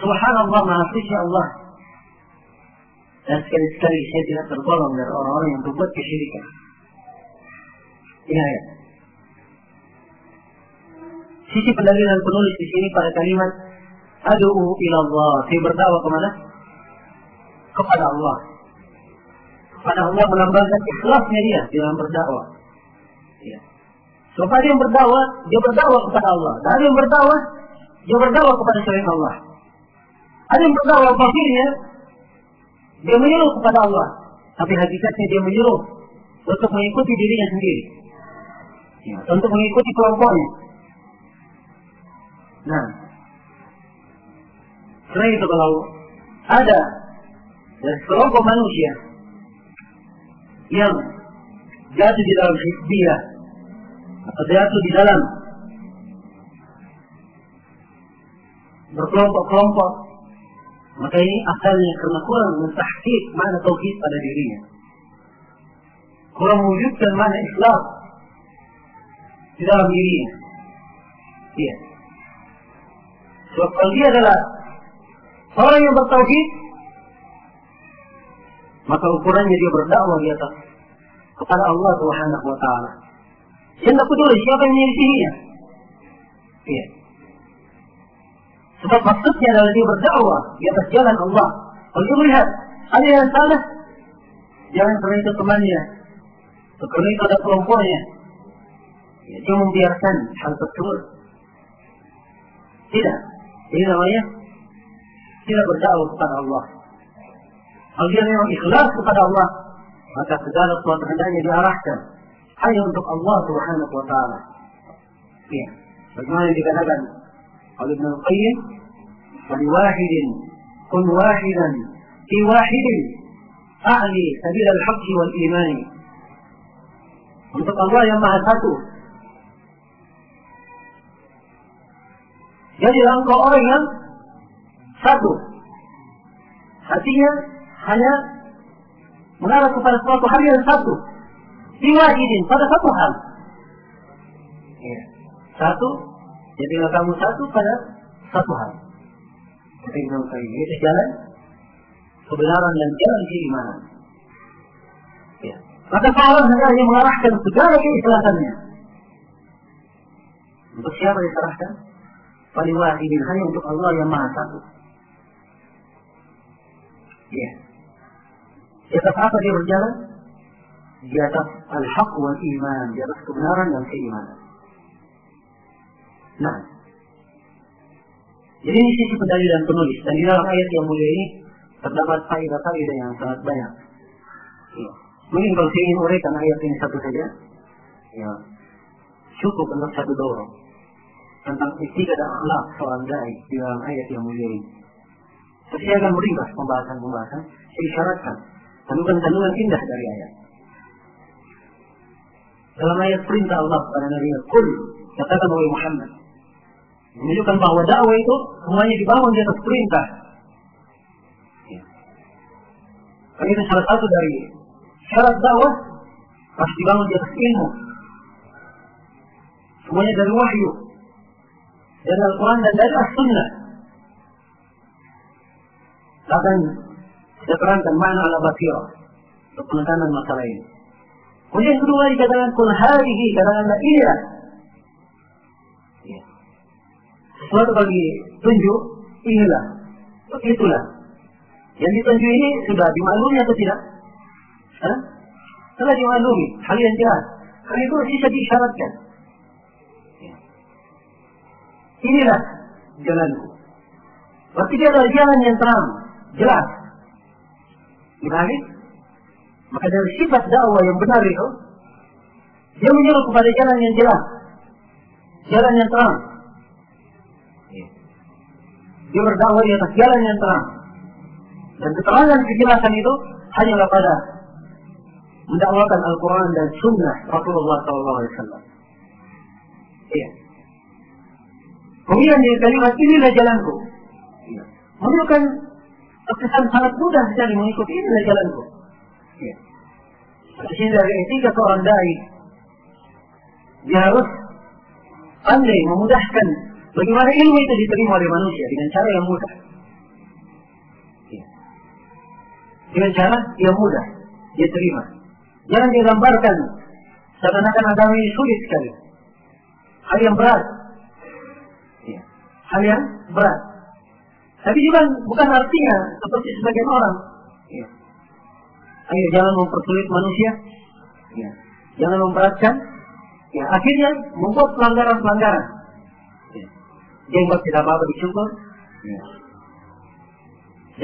Subhanallah, maha suci Allah. Dan sekali-sekali saya tidak tergolong dari orang-orang yang berbuat kesyirikan. Ini ayat. sisi pendalilan penulis di sini pada kalimat ad'u ila Allah, saya berdakwah kemana? Kepada Allah. Kepada Allah menambahkan ikhlasnya dia dalam berdakwah. Ya. Sebab ada yang berdakwah, dia berdakwah kepada Allah. Dan ada yang berdakwah, dia berdakwah kepada selain Allah. Ada yang berdakwah kafirnya, dia menyuruh kepada Allah, tapi hakikatnya dia menyuruh untuk mengikuti dirinya sendiri, ya, untuk mengikuti kelompoknya. Nah, selain itu kalau ada dari kelompok manusia yang jatuh di dalam hizbiyah atau jatuh di dalam berkelompok-kelompok, maka ini asalnya karena kurang mentahqiq makna tauhid pada dirinya, kurang mewujudkan makna ikhlas di dalam dirinya. Iya. Sebab kalau dia adalah orang yang bertauhid, maka ukurannya dia berdakwah di atas kepada Allah Subhanahu wa taala. Dia tidak peduli siapa yang menyelisihinya. Iya. Sebab maksudnya adalah dia berdakwah di atas jalan Allah. Kalau dia melihat ada yang salah, jangan karena itu temannya, karena itu ada kelompoknya, ya, dia membiarkan hal tersebut. Tidak. Ini namanya tidak berdakwah kepada Allah. Kalau dia memang ikhlas kepada Allah, maka segala sesuatu hendaknya diarahkan hanya untuk Allah Subhanahu wa taala. Ya. Bagaimana dikatakan oleh Ibnu Qayyim, "Waliwahidin kun wahidan fi wahidin a'li sabil al-haqq wal iman." Untuk Allah yang Maha Satu. Jadi engkau orang yang satu. Hatinya hanya mengarah kepada suatu hal yang satu. Diwahidin pada satu hal. Ya. Satu. Jadilah kamu satu pada satu hal. Itu jalan kebenaran dan jalan keimanan. Ya. Maka seorang hendaknya mengarahkan segala keikhlasannya. Untuk siapa diserahkan? Waliwahidin, hanya untuk Allah yang Maha Satu. Ya. Di atas apa dia berjalan? Di atas al-haq wal iman, di atas kebenaran dan keimanan. Nah, jadi ini sisi pendalilan penulis. Dan di dalam ayat yang mulia ini terdapat faedah-faedah yang sangat banyak. Ya. Mungkin kalau saya ingin uraikan ayat ini satu saja, ya, cukup untuk satu dorong tentang etika dan akhlak seorang dai di dalam ayat yang mulia ini. Saya akan meringkas pembahasan-pembahasan, saya isyaratkan kandungan-kandungan indah dari ayat. Dalam ayat perintah Allah kepada Nabi, "Qul," katakan wahai Muhammad, menunjukkan bahwa dakwah itu semuanya dibangun di atas perintah. Ya. Karena itu salah satu dari syarat dakwah harus dibangun di atas ilmu. Semuanya dari wahyu, dari Al-Quran dan dari As-Sunnah. Akan kita terangkan makna ala basirah untuk penekanan masalah ini. Kemudian kedua dikatakan kul hadhihi, katakanlah inilah. Ya. Sesuatu kalau ditunjuk, inilah, itulah. Yang ditunjuk ini sudah dimaklumi atau tidak? Telah dimaklumi, hal yang jelas. Karena itu bisa diisyaratkan. Ya. Inilah jalanku. Berarti dia adalah jalan yang terang, jelas. Dibalik, maka dari sifat dakwah yang benar itu, dia menyuruh kepada jalan yang jelas, jalan yang terang. Dia berdakwah di atas jalan yang terang. Dan keterangan kejelasan itu hanyalah pada mendakwakan Al-Quran dan Sunnah Rasulullah SAW. Iya. Kemudian di kalimat inilah jalanku, menunjukkan kesan sangat mudah sekali mengikuti inilah jalanku. Ya. Di sini dari etika seorang dai, dia harus pandai memudahkan bagaimana ilmu itu diterima oleh manusia dengan cara yang mudah. Ya. Dengan cara yang mudah dia terima. Jangan digambarkan seakan-akan agama ini sulit sekali, hal yang berat. hal yang berat. Tapi juga bukan artinya seperti sebagian orang. Ya. Ayo jangan mempersulit manusia. Ya. Jangan memberatkan. Ya, akhirnya membuat pelanggaran-pelanggaran. Ya. Jenggot tidak apa-apa dicukur. Ya.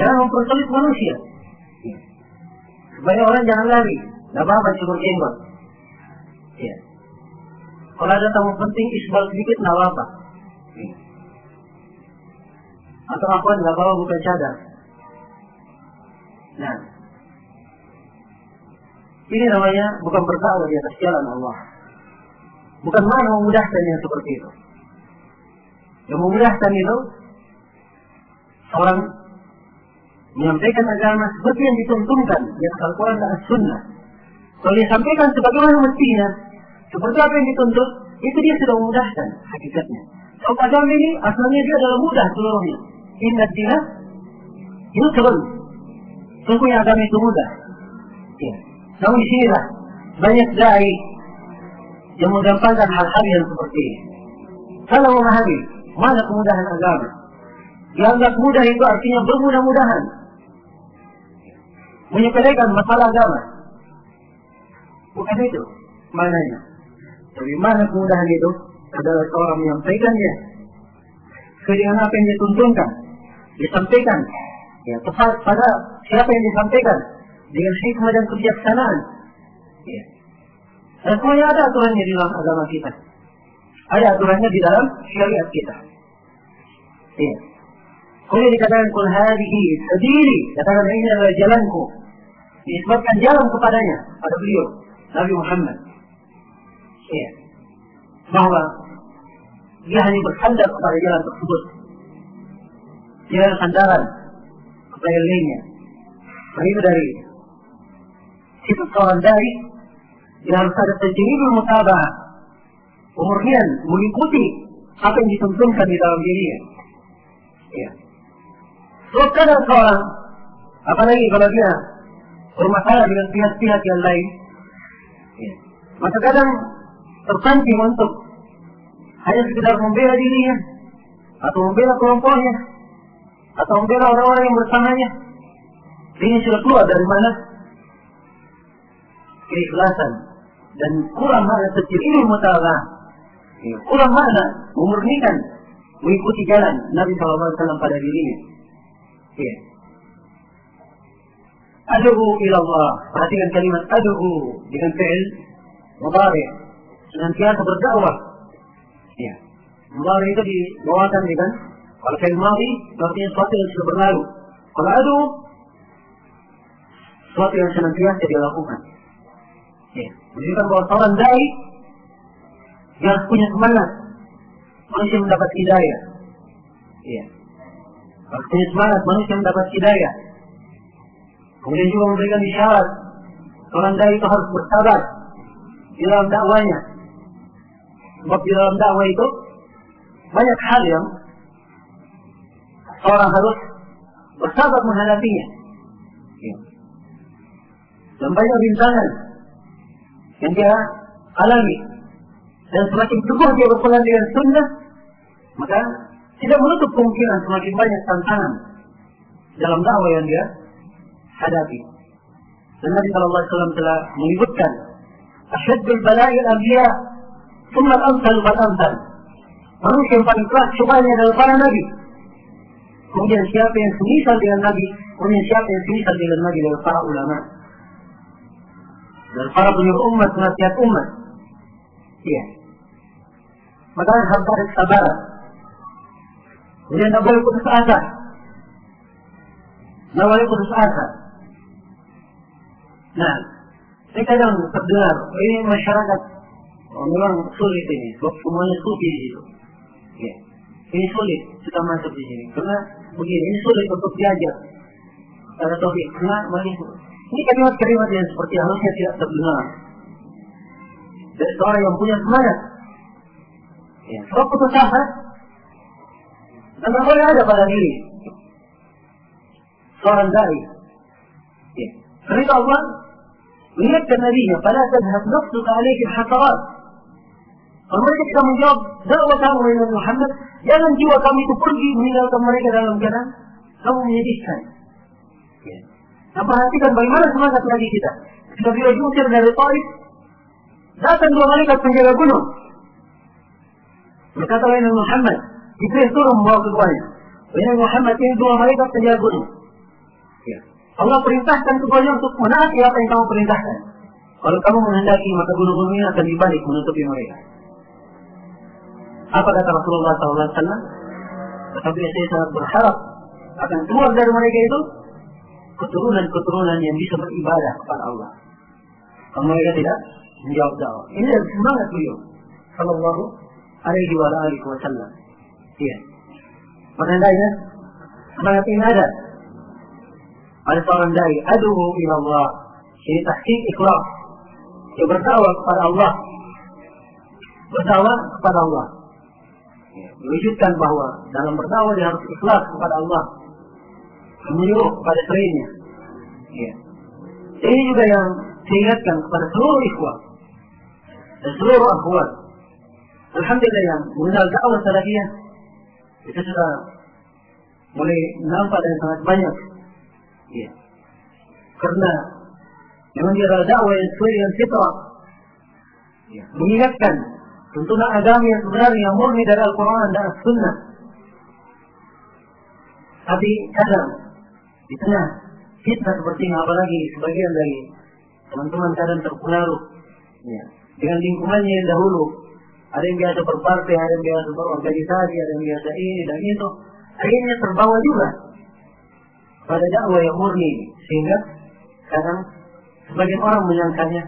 Jangan mempersulit manusia. Ya. Supaya orang jangan lari. Tidak apa-apa cukur jenggot. Ya. Kalau ada tamu penting isbal sedikit tidak apa-apa. Ya. Atau apa tidak apa-apa bukan cadar. Nah, ini namanya bukan berdakwah di atas jalan Allah. Bukan mana memudahkan yang seperti itu. Yang memudahkan itu orang menyampaikan agama seperti yang dituntunkan di atas Al-Quran dan As-Sunnah. Kalau disampaikan sebagaimana mestinya, seperti apa yang dituntut, itu dia sudah memudahkan hakikatnya. Kalau agama ini asalnya dia adalah mudah seluruhnya. Inna dina yusrun. Sungguhnya agama itu mudah. Ya. Namun disinilah banyak dai yang menggampangkan hal-hal yang seperti ini. Kalau memahami mana kemudahan agama, dianggap mudah itu artinya bermudah-mudahan. Menyepelekan masalah agama. Bukan itu mananya. Tapi mana kemudahan itu adalah seorang menyampaikannya dengan apa yang dituntunkan, disampaikan, ya tepat pada siapa yang disampaikan dengan hikmah dan kebijaksanaan. Ya. Dan semuanya ada aturannya di dalam agama kita. Ada aturannya di dalam syariat kita. Ya. Kalau dikatakan kul hadhihi sabili, katakan ini adalah jalanku. Disebutkan jalan kepadanya pada beliau Nabi Muhammad. Ya. Bahwa dia hanya bersandar kepada jalan tersebut. Dia ada sandaran kepada yang lainnya. Nah itu dari sifat seorang dai, dia harus ada tajribul mutaba'ah, pemurnian mengikuti apa yang dituntunkan di dalam dirinya. Ya. Sebab kadang seorang, apalagi kalau dia bermasalah dengan pihak-pihak yang lain, ya, maka kadang terpancing untuk hanya sekedar membela dirinya, atau membela kelompoknya, atau membela orang-orang yang bersamanya. Ini sudah keluar dari mana? Keikhlasan dan kurang makna tajribul mutaba'ah. Kurang makna memurnikan mengikuti jalan Nabi SAW pada dirinya. Ya. Ad'u ila Allah. Perhatikan kalimat ad'u dengan fi'il mudhari'. Senantiasa berdakwah. Ya. Mudhari itu dibawakan dengan kalau fi'il madhi artinya sesuatu yang sudah berlalu. Kalau ad'u sesuatu yang senantiasa dilakukan. Ya. Menunjukkan bahwa seorang dai dia harus punya semangat manusia mendapat hidayah. Ya. Harus punya semangat manusia mendapat hidayah. Kemudian juga memberikan isyarat seorang dai itu harus bersabar di dalam dakwanya. Sebab di dalam dakwah itu banyak hal yang seorang harus bersabar menghadapinya. Ya. Dan banyak rintangan yang dia alami. Dan semakin teguh dia berpegang dengan sunnah, maka tidak menutup kemungkinan semakin banyak tantangan dalam dakwah yang dia hadapi. Dan Nabi SAW telah menyebutkan asyaddul bala'il anbiya thumma al-amsal fal-amsal. Manusia yang paling keras cobanya adalah para nabi. Kemudian siapa yang semisal dengan nabi, kemudian siapa yang semisal dengan nabi adalah para ulama dan para penyuruh umat, penasihat umat. Iya. Maka harus ada kesabaran. Kemudian tidak boleh putus asa. Tidak boleh putus asa. Nah, saya kadang terdengar, ini masyarakat memang sulit ini, sebab semuanya sulit di situ. Ya. Ini sulit kita masuk di sini, karena begini, ini sulit untuk diajar. Ada taufik, karena ini kalimat-kalimat yang seperti harusnya tidak terdengar dari seorang yang punya semangat. Ya, sebab putus asa dan tidak boleh ada pada diri seorang dai. Ya. Karena Allah mengingatkan Nabi-Nya, "Fala tadhhab nafsuka 'alayka al-hasarat." Kalau mereka tidak menjawab dakwah kamu wahai Muhammad, jangan jiwa kami itu pergi meninggalkan mereka dalam keadaan kamu menyedihkan. Ya. Nah, perhatikan bagaimana semangat lagi kita. Sudah bila diusir dari Taif, datang dua malaikat penjaga gunung. Berkata wahai Muhammad, Jibril turun membawa keduanya. Wahai Muhammad, ini dua malaikat penjaga gunung. Ya. Allah perintahkan keduanya untuk menaati apa yang kamu perintahkan. Kalau kamu menghendaki, maka gunung-gunung ini akan dibalik menutupi mereka. Apa kata Rasulullah SAW? Tetapi saya sangat berharap akan keluar dari mereka itu keturunan-keturunan yang bisa beribadah kepada Allah. Kalau mereka tidak menjawab dakwah. Ini adalah semangat beliau sallallahu alaihi wasallam. Iya. Menandainya semangat ini ada seorang dai aduhu ila Allah. Ini tahqiq ikhlas. Dia berdakwah kepada Allah. Berdakwah kepada Allah. Mewujudkan bahwa dalam berdakwah dia harus ikhlas kepada Allah, menyuruh kepada selainnya. Ya. Ini juga yang saya ingatkan kepada seluruh ikhwah dan seluruh akhwat. Alhamdulillah yang mengenal dakwah salafiyah kita sudah mulai nampak dan sangat banyak. Ya. Karena memang dia adalah dakwah yang sesuai dengan fitrah. Ya. Mengingatkan tuntunan agama yang sebenarnya yang murni dari Al-Quran dan As-Sunnah. Tapi kadang di tengah fitnah seperti ini, apalagi sebagian dari teman-teman kadang terpengaruh ya, dengan lingkungannya yang dahulu. Ada yang biasa berpartai, ada yang biasa berorganisasi, ada yang biasa ini dan itu. Akhirnya terbawa juga pada dakwah yang murni, sehingga kadang sebagian orang menyangkanya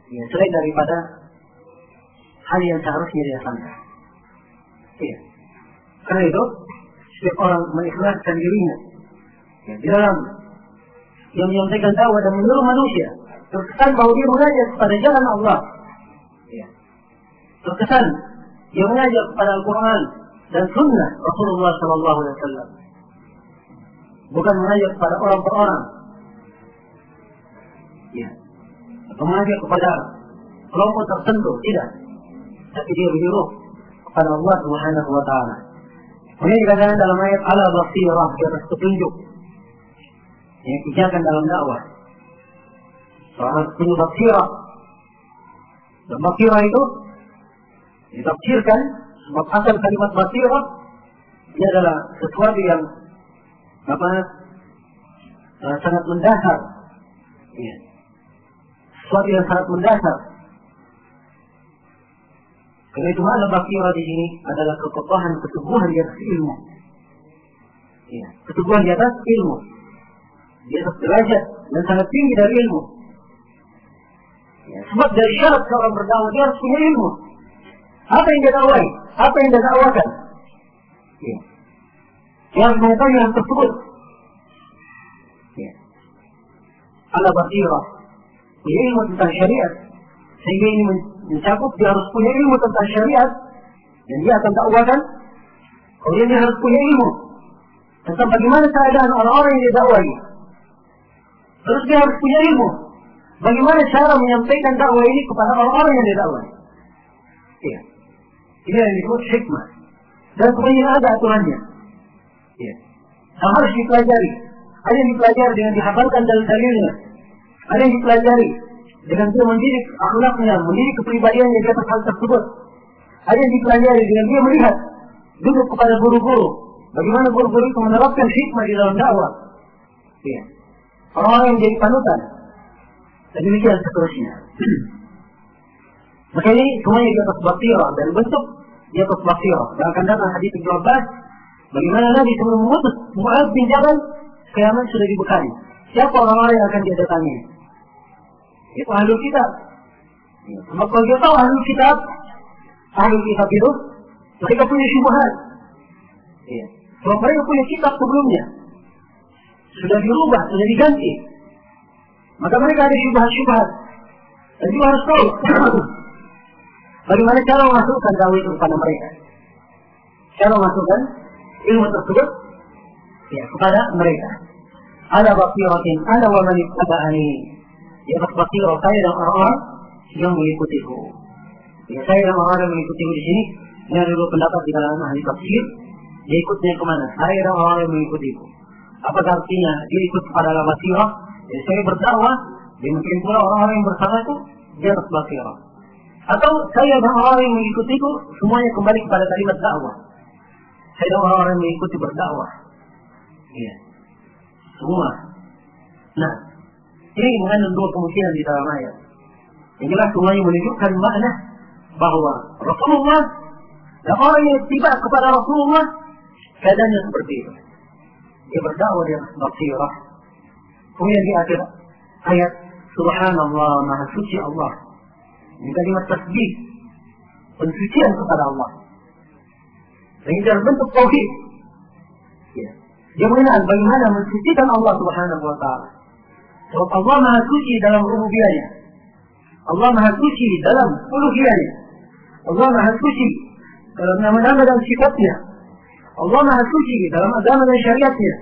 ya, selain daripada hal yang seharusnya dia sangka. Iya. Karena itu, setiap orang mengikhlaskan dirinya ya, di dalam yang menyampaikan dakwah dan menyuruh manusia, terkesan bahwa dia mengajak kepada jalan Allah. Ya. Terkesan dia mengajak kepada Al-Quran dan Sunnah Rasulullah SAW. Bukan mengajak kepada orang per orang. Ya. Atau mengajak kepada kelompok tertentu, tidak. Tapi dia menyuruh kepada Allah Subhanahu wa Ta'ala. Ini dikatakan dalam ayat ala basirah, di atas petunjuk. Ini pijakan dalam dakwah. Soal petunjuk basirah. Dan basirah itu ditafsirkan sebab asal kalimat basirah ini adalah sesuatu yang sangat mendasar. Ya. Sesuatu yang sangat mendasar. Karena itu makna basirah di sini adalah kekokohan, keteguhan di atas ilmu. Ya, keteguhan di atas ilmu, di atas derajat dan sangat tinggi dari ilmu. Ya, sebab dari syarat seorang berdakwah dia harus punya ilmu. Apa yang dia dakwai, apa yang dia dakwakan. Ya. Dia harus mengetahui hal tersebut. Ya. Ala basirah, punya ilmu tentang syariat, sehingga ini mencakup dia harus punya ilmu tentang syariat dan dia akan dakwakan. Kemudian dia harus punya ilmu tentang bagaimana keadaan orang-orang yang dia dakwai. Terus dia harus punya ilmu bagaimana cara menyampaikan dakwah ini kepada orang-orang yang dia dakwai. Iya. Ini yang disebut hikmah. Dan kemudian ada aturannya. Iya. Yang harus dipelajari. Ada yang dipelajari dengan dihafalkan dalil-dalilnya. Ada yang dipelajari dengan dia mendidik akhlaknya, mendidik kepribadiannya di atas hal tersebut. Ada yang dipelajari dengan dia melihat duduk kepada guru-guru, bagaimana guru-guru itu menerapkan hikmah di dalam dakwah. Ya. Orang-orang yang jadi panutan. Dan demikian seterusnya. Maka ini semuanya di atas basirah dan bentuk di atas basirah. Dan akan datang hadis Ibnu Abbas, bagaimana Nabi sebelum memutus Mu'adz bin Jabal, kiamat sudah dibekali. Siapa orang-orang yang akan dia datangi? Itu ahlul kitab. Sebab kalau dia tahu ahlul kitab itu mereka punya syubhat. Ya. Sebab mereka punya kitab sebelumnya sudah dirubah, sudah diganti. Maka mereka ada syubhat-syubhat. Dan juga harus tahu bagaimana cara memasukkan dakwah itu kepada mereka. Cara memasukkan ilmu tersebut ya, kepada mereka. Ada basiratin, ada wa man ittaba'ani. Di atas basirah saya dan orang-orang yang mengikutiku. Ya, saya dan orang yang mengikuti di sini, ini ada dua pendapat di kalangan ahli tafsir. Dia ikutnya kemana? Saya dan orang yang mengikutiku. Apa artinya? Dia ikut kepada al-basirah. Jadi saya berdakwah. Mungkin pula orang-orang yang bersama itu dia atas basirah. Atau saya dan orang yang mengikutiku semuanya kembali kepada kalimat dakwah. Saya dan orang yang mengikuti berdakwah. Iya. Semua. Nah, ini mengandung dua kemungkinan di dalam ayat. Yang jelas semuanya menunjukkan makna bahwa Rasulullah dan orang yang tiba kepada Rasulullah keadaannya seperti itu. Dia berdakwah di atas basirah. Kemudian di akhir ayat Subhanallah, Maha Suci Allah. Ini kalimat tasbih, pensucian kepada Allah. Dan ini dalam bentuk tauhid. Ya. Dia mengenal bagaimana mensucikan Allah Subhanahu wa Ta'ala. Sebab Allah Maha Suci dalam rububiyahnya. Allah Maha Suci dalam uluhiyahnya. Allah Maha Suci dalam nama-nama dan sifatnya. Allah Maha Suci dalam agama dan syariatnya.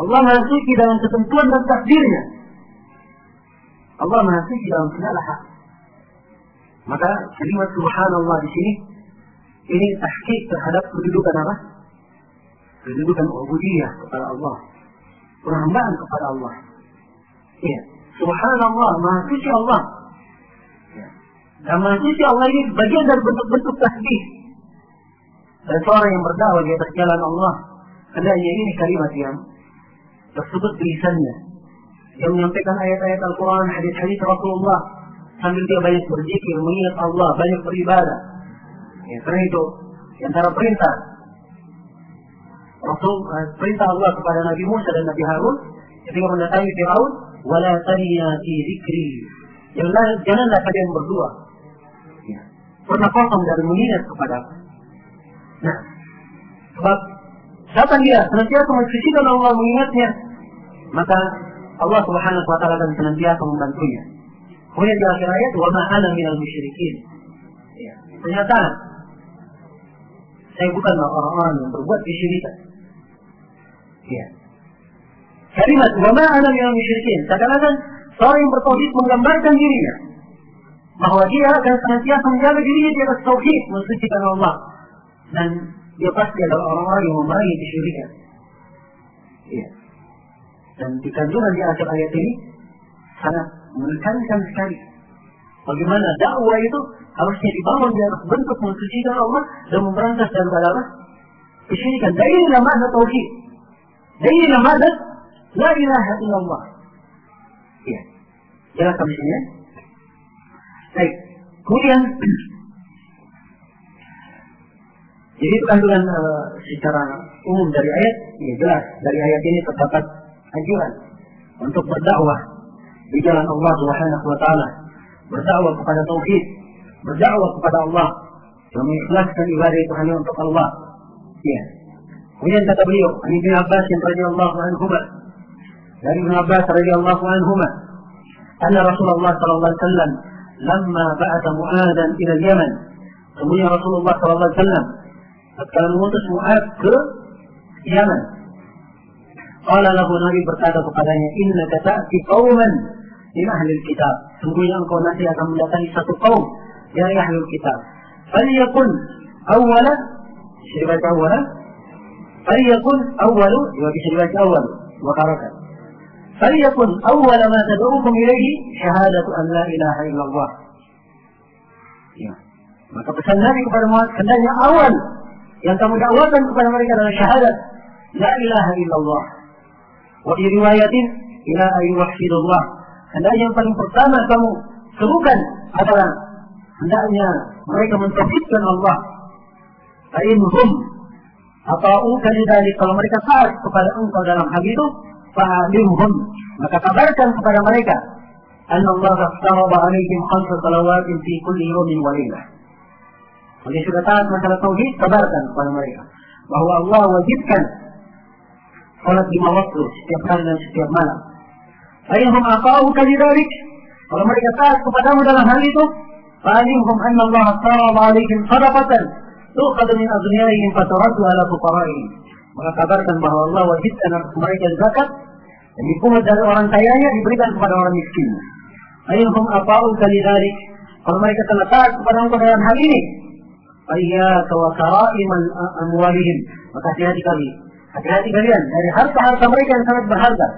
Allah Maha Suci dalam ketentuan dan takdirnya. Allah Maha Suci dalam segala hal. Maka kalimat Subhanallah di sini ini tahqiq terhadap kedudukan apa? Kedudukan ubudiyah kepada Allah, penghambaan kepada Allah. Ya, Subhanallah, Maha Suci Allah. Ya. Dan Maha Suci Allah ini bagian dari bentuk-bentuk tasbih. Dan seorang yang berdakwah di atas jalan Allah, hendaknya ini kalimat yang tersebut tulisannya, yang menyampaikan ayat-ayat Al-Quran, hadis-hadis Rasulullah, sambil dia banyak berzikir, mengingat Allah, banyak beribadah. Ya, karena itu, antara perintah perintah Allah kepada Nabi Musa dan Nabi Harun ketika mendatangi Fir'aun, wala taniya fi dzikri, janganlah kalian berdua ya, pernah kosong dari mengingat kepada aku. Nah, sebab siapa dia senantiasa mensucikan Allah, mengingatnya, maka Allah Subhanahu wa Ta'ala akan senantiasa membantunya. Kemudian di akhir ayat, wa ma ana minal musyrikin. Ya, pernyataan, saya bukanlah orang-orang yang berbuat kesyirikan. Ya. Kalimat wa ma ana minal musyrikin, seakan-akan seorang yang bertauhid menggambarkan dirinya bahwa dia akan senantiasa menjaga dirinya di atas tauhid, mensucikan Allah, dan dia pasti adalah orang-orang yang memerangi kesyirikan. Ya. Dan dikandungan di akhir ayat ini sangat menekankan sekali bagaimana dakwah itu harusnya dibangun di atas bentuk mensucikan Allah dan memberantas daripada kesyirikan. Dan inilah makna tauhid. Dan inilah makna la ilaha illallah. Ya. Jelas sampai sini ya? Baik. Kemudian jadi itu kandungan secara umum dari ayat. Ya jelas dari ayat ini terdapat anjuran untuk berdakwah di jalan Allah Subhanahu wa Ta'ala, berdakwah kepada tauhid, berdakwah kepada Allah, yang mengikhlaskan ibadah itu hanya untuk Allah. Ya. Kemudian kata beliau, Ibn Abbas radhiyallahu anhuma, dari Ibn Abbas radhiyallahu anhuma, anna Rasulullah sallallahu alaihi wasallam lamma ba'atha Mu'adhan ila Yaman. Kemudian Rasulullah sallallahu alaihi wasallam ketika mengutus Mu'adh ke Yaman, qala lahu, Nabi berkata kepadanya, innaka ta'ti qauman min ahli kitab, sungguhnya engkau nanti akan mendatangi satu kaum dari ahli kitab. Falyakun awwala, bisa dibaca awwala, falyakun awwalu, bisa dibaca awwal wa harakat. Falyakun awwala ma tad'ukum ilaihi syahadatu an la ilaha illallah. Ya. Maka pesan Nabi kepada Mu'adh, hendaknya awal yang kamu dakwakan kepada mereka adalah syahadat la ilaha illallah. Wa fi riwayatin ila ayyuhidullah, hendaknya yang paling pertama kamu serukan adalah hendaknya mereka mentauhidkan Allah. Fa'inhum ata'uka lidzalik, kalau mereka taat kepada engkau dalam hal itu, fa'alimhum, maka kabarkan kepada mereka, anna Allah aftarada alaihim 5 salawatin fi kulli yawmin wa lailah. Kalau sudah taat masalah tauhid, kabarkan kepada mereka bahwa Allah wajibkan salat 5 waktu setiap hari dan setiap malam. Fa'inhum ata'uka lidzalik, kalau mereka taat kepadamu dalam hal itu, fa'alimhum anna Allah aftarada alaihim sadaqatan tu'khadhu min aghniyaihim faturaddu ala fuqaraihim, maka kabarkan bahwa Allah wajibkan atas mereka zakat dan dipungut dari orang kayanya diberikan kepada orang miskin. Fa'inhum ata'uka lidzalik, Kalau mereka telah taat kepada engkau dalam hal ini, iyyaka wa kara'im amwalihim, maka hati-hati kalian dari harta-harta mereka yang sangat berharga.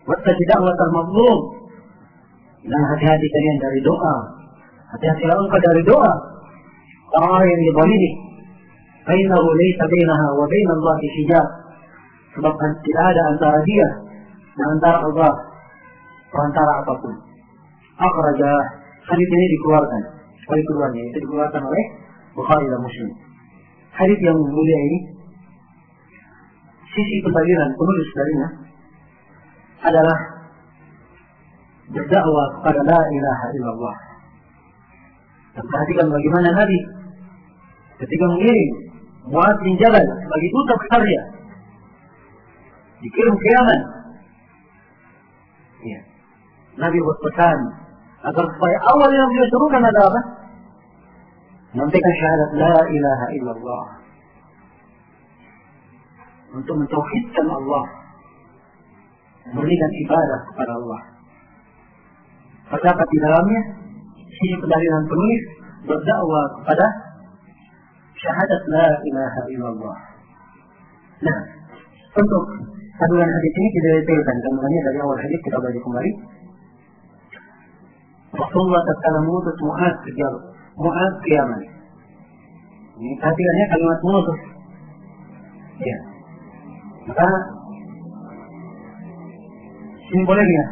Wattaqi da'watal mazlum, dan hati-hati kalian dari doa. Hati-hatilah engkau dari doa orang yang dizalimi. Fa innahu laysa bainaha wa bain Allahi hijab, sebab tidak ada antara dia dan antara Allah perantara apapun. Akhraja, hadis ini dikeluarkan. Sekali keduanya itu dikeluarkan oleh Bukhari dan Muslim. Hadis yang mulia ini, sisi pendalilan penulis darinya adalah berdakwah kepada la ilaha illallah. Dan perhatikan bagaimana Nabi ketika mengirim Mu'adz bin Jabal sebagai duta besarnya, dikirim ke Yaman. Ya. Nabi berpesan agar supaya awal yang beliau serukan adalah apa? Menyampaikan syahadat la ilaha illallah, untuk mentauhidkan Allah, memberikan ibadah kepada Allah. Terdapat di dalamnya sisi pendalilan penulis berdakwah kepada syahadat la ilaha illallah. Nah, untuk kandungan hadis ini tidak detailkan, kandungannya dari awal hadis kita baca kembali. Rasulullah tatkala mengutus Mu'adz ke Yaman. Ini perhatikannya kalimat mengutus. Ya. Maka simbolnya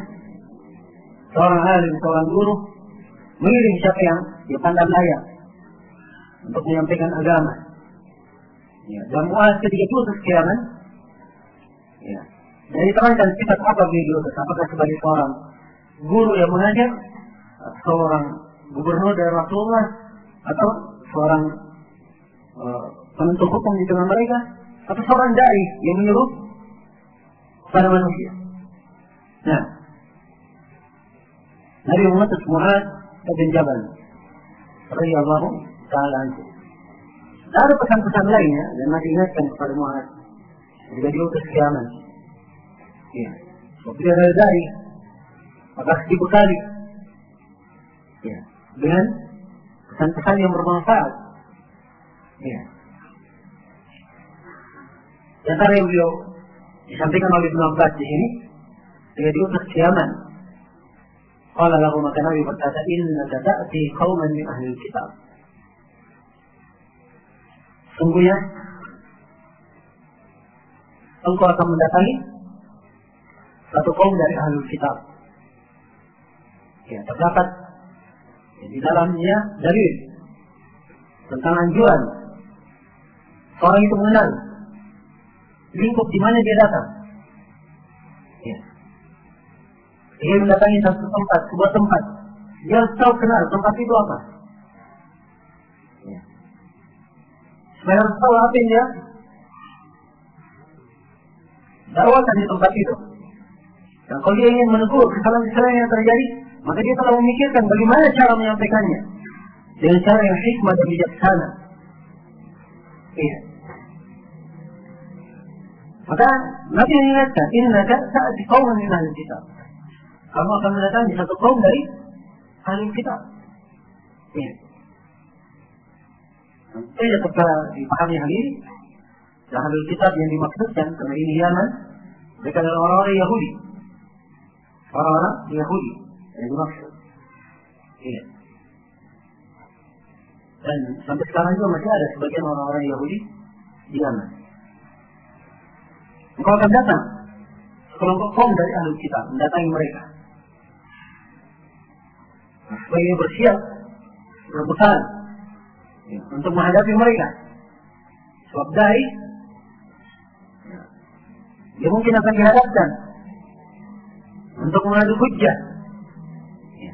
seorang alim, seorang guru mengirim siapa yang dipandang layak untuk menyampaikan agama. Ya. Dan Mu'adz ketika diutus ke Yaman, ya, dan diterangkan sifat apa beliau diutus, apakah sebagai seorang guru yang mengajar, seorang gubernur dari Rasulullah, atau seorang penentu hukum di tengah mereka, atau seorang dai yang menyuruh kepada manusia. Nah, Nabi mengutus Mu'adz bin Jabal radhiyallahu ta'ala anhu. Ada pesan-pesan lainnya yang Nabi ingatkan kepada Mu'adz jika diutus ke Yaman. Ya, dia adalah dai, maka dibekali ya dengan pesan-pesan yang bermanfaat. Ya. Di antara yang beliau disampaikan oleh Ibnu Abbas di sini, dia diutus ke Yaman. Qala lahu, maka Nabi berkata, innaka ta'ti qauman min ahli kitab. Sungguhnya engkau akan mendatangi satu kaum dari ahli kitab. Ya, terdapat di dalamnya dalil tentang anjuran seorang itu mengenal lingkup di mana dia datang. Ya. Dia mendatangi satu tempat, sebuah tempat, dia harus tahu kenal tempat itu apa. Ya. Supaya harus tahu apa yang dia dakwakan di tempat itu. Dan kalau dia ingin menegur kesalahan-kesalahan yang terjadi, maka dia telah memikirkan bagaimana cara menyampaikannya dengan cara yang hikmah dan bijaksana. Iya. Maka Nabi mengingatkan, innaka ta'ti qauman min ahli kitab. Kamu akan mendatangi satu kaum dari ahli kitab. Iya. Saya ketika dipahami hal ini, ahli kitab yang dimaksudkan karena ini Yaman, mereka adalah orang-orang Yahudi. Orang-orang Yahudi yang dimaksud. Iya. Dan sampai sekarang juga masih ada sebagian orang-orang Yahudi di Yaman. Engkau akan datang sekelompok kaum dari ahli kitab, mendatangi mereka. Supaya bersiap, berbekal ya, untuk menghadapi mereka. Sebab dai dia mungkin akan dihadapkan untuk mengadu hujjah ya,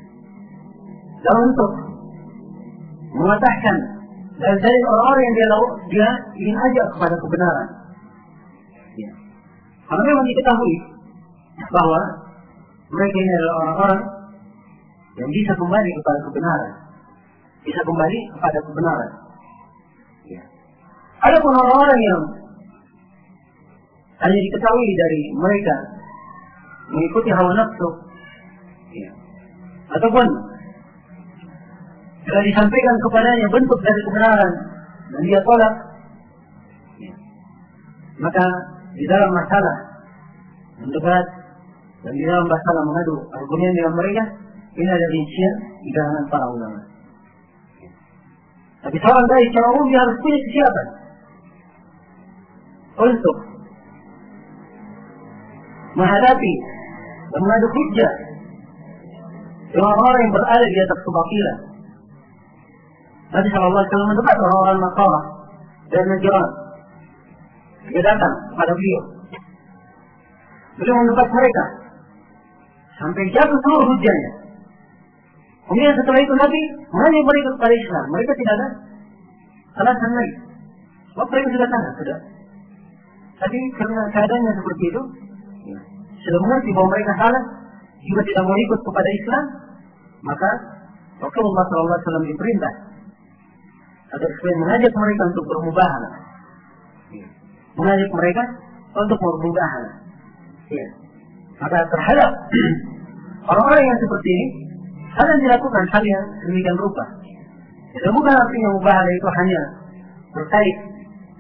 dan untuk mengatakan dari orang-orang yang dia ingin ajak kepada kebenaran. Ya. Karena memang diketahui bahwa mereka ini adalah orang-orang yang bisa kembali kepada kebenaran, bisa kembali kepada kebenaran. Ya. Ada pun orang-orang yang hanya diketahui dari mereka mengikuti hawa nafsu, ya, ataupun Bila disampaikan kepadanya bentuk dari kebenaran dan dia tolak, maka di dalam masalah mendebat dan di dalam masalah mengadu argumen dengan mereka, ini ada rincian di kalangan para ulama. Tapi seorang dai secara umum dia harus punya kesiapan untuk menghadapi dan mengadu hujjah dengan orang yang berada di atas kebatilan. Nabi SAW mendebat orang-orang Makkah dan Najran. Dia datang pada beliau. Beliau mendebat mereka sampai jatuh seluruh hujjahnya. Kemudian setelah itu Nabi mengajak mereka kepada Islam. Mereka tidak ada alasan lagi. Sebab mereka sudah tahu, sudah. Tapi karena keadaannya seperti itu, sudah mengerti bahwa mereka salah, juga tidak mau ikut kepada Islam, maka Rasulullah SAW diperintah agar supaya mengajak mereka untuk bermubahalah, mengajak mereka untuk bermubahalah. Ya. Maka terhadap orang-orang yang seperti ini, hal yang dilakukan hal yang demikian rupa. Jadi bukan artinya mubahalah itu hanya terkait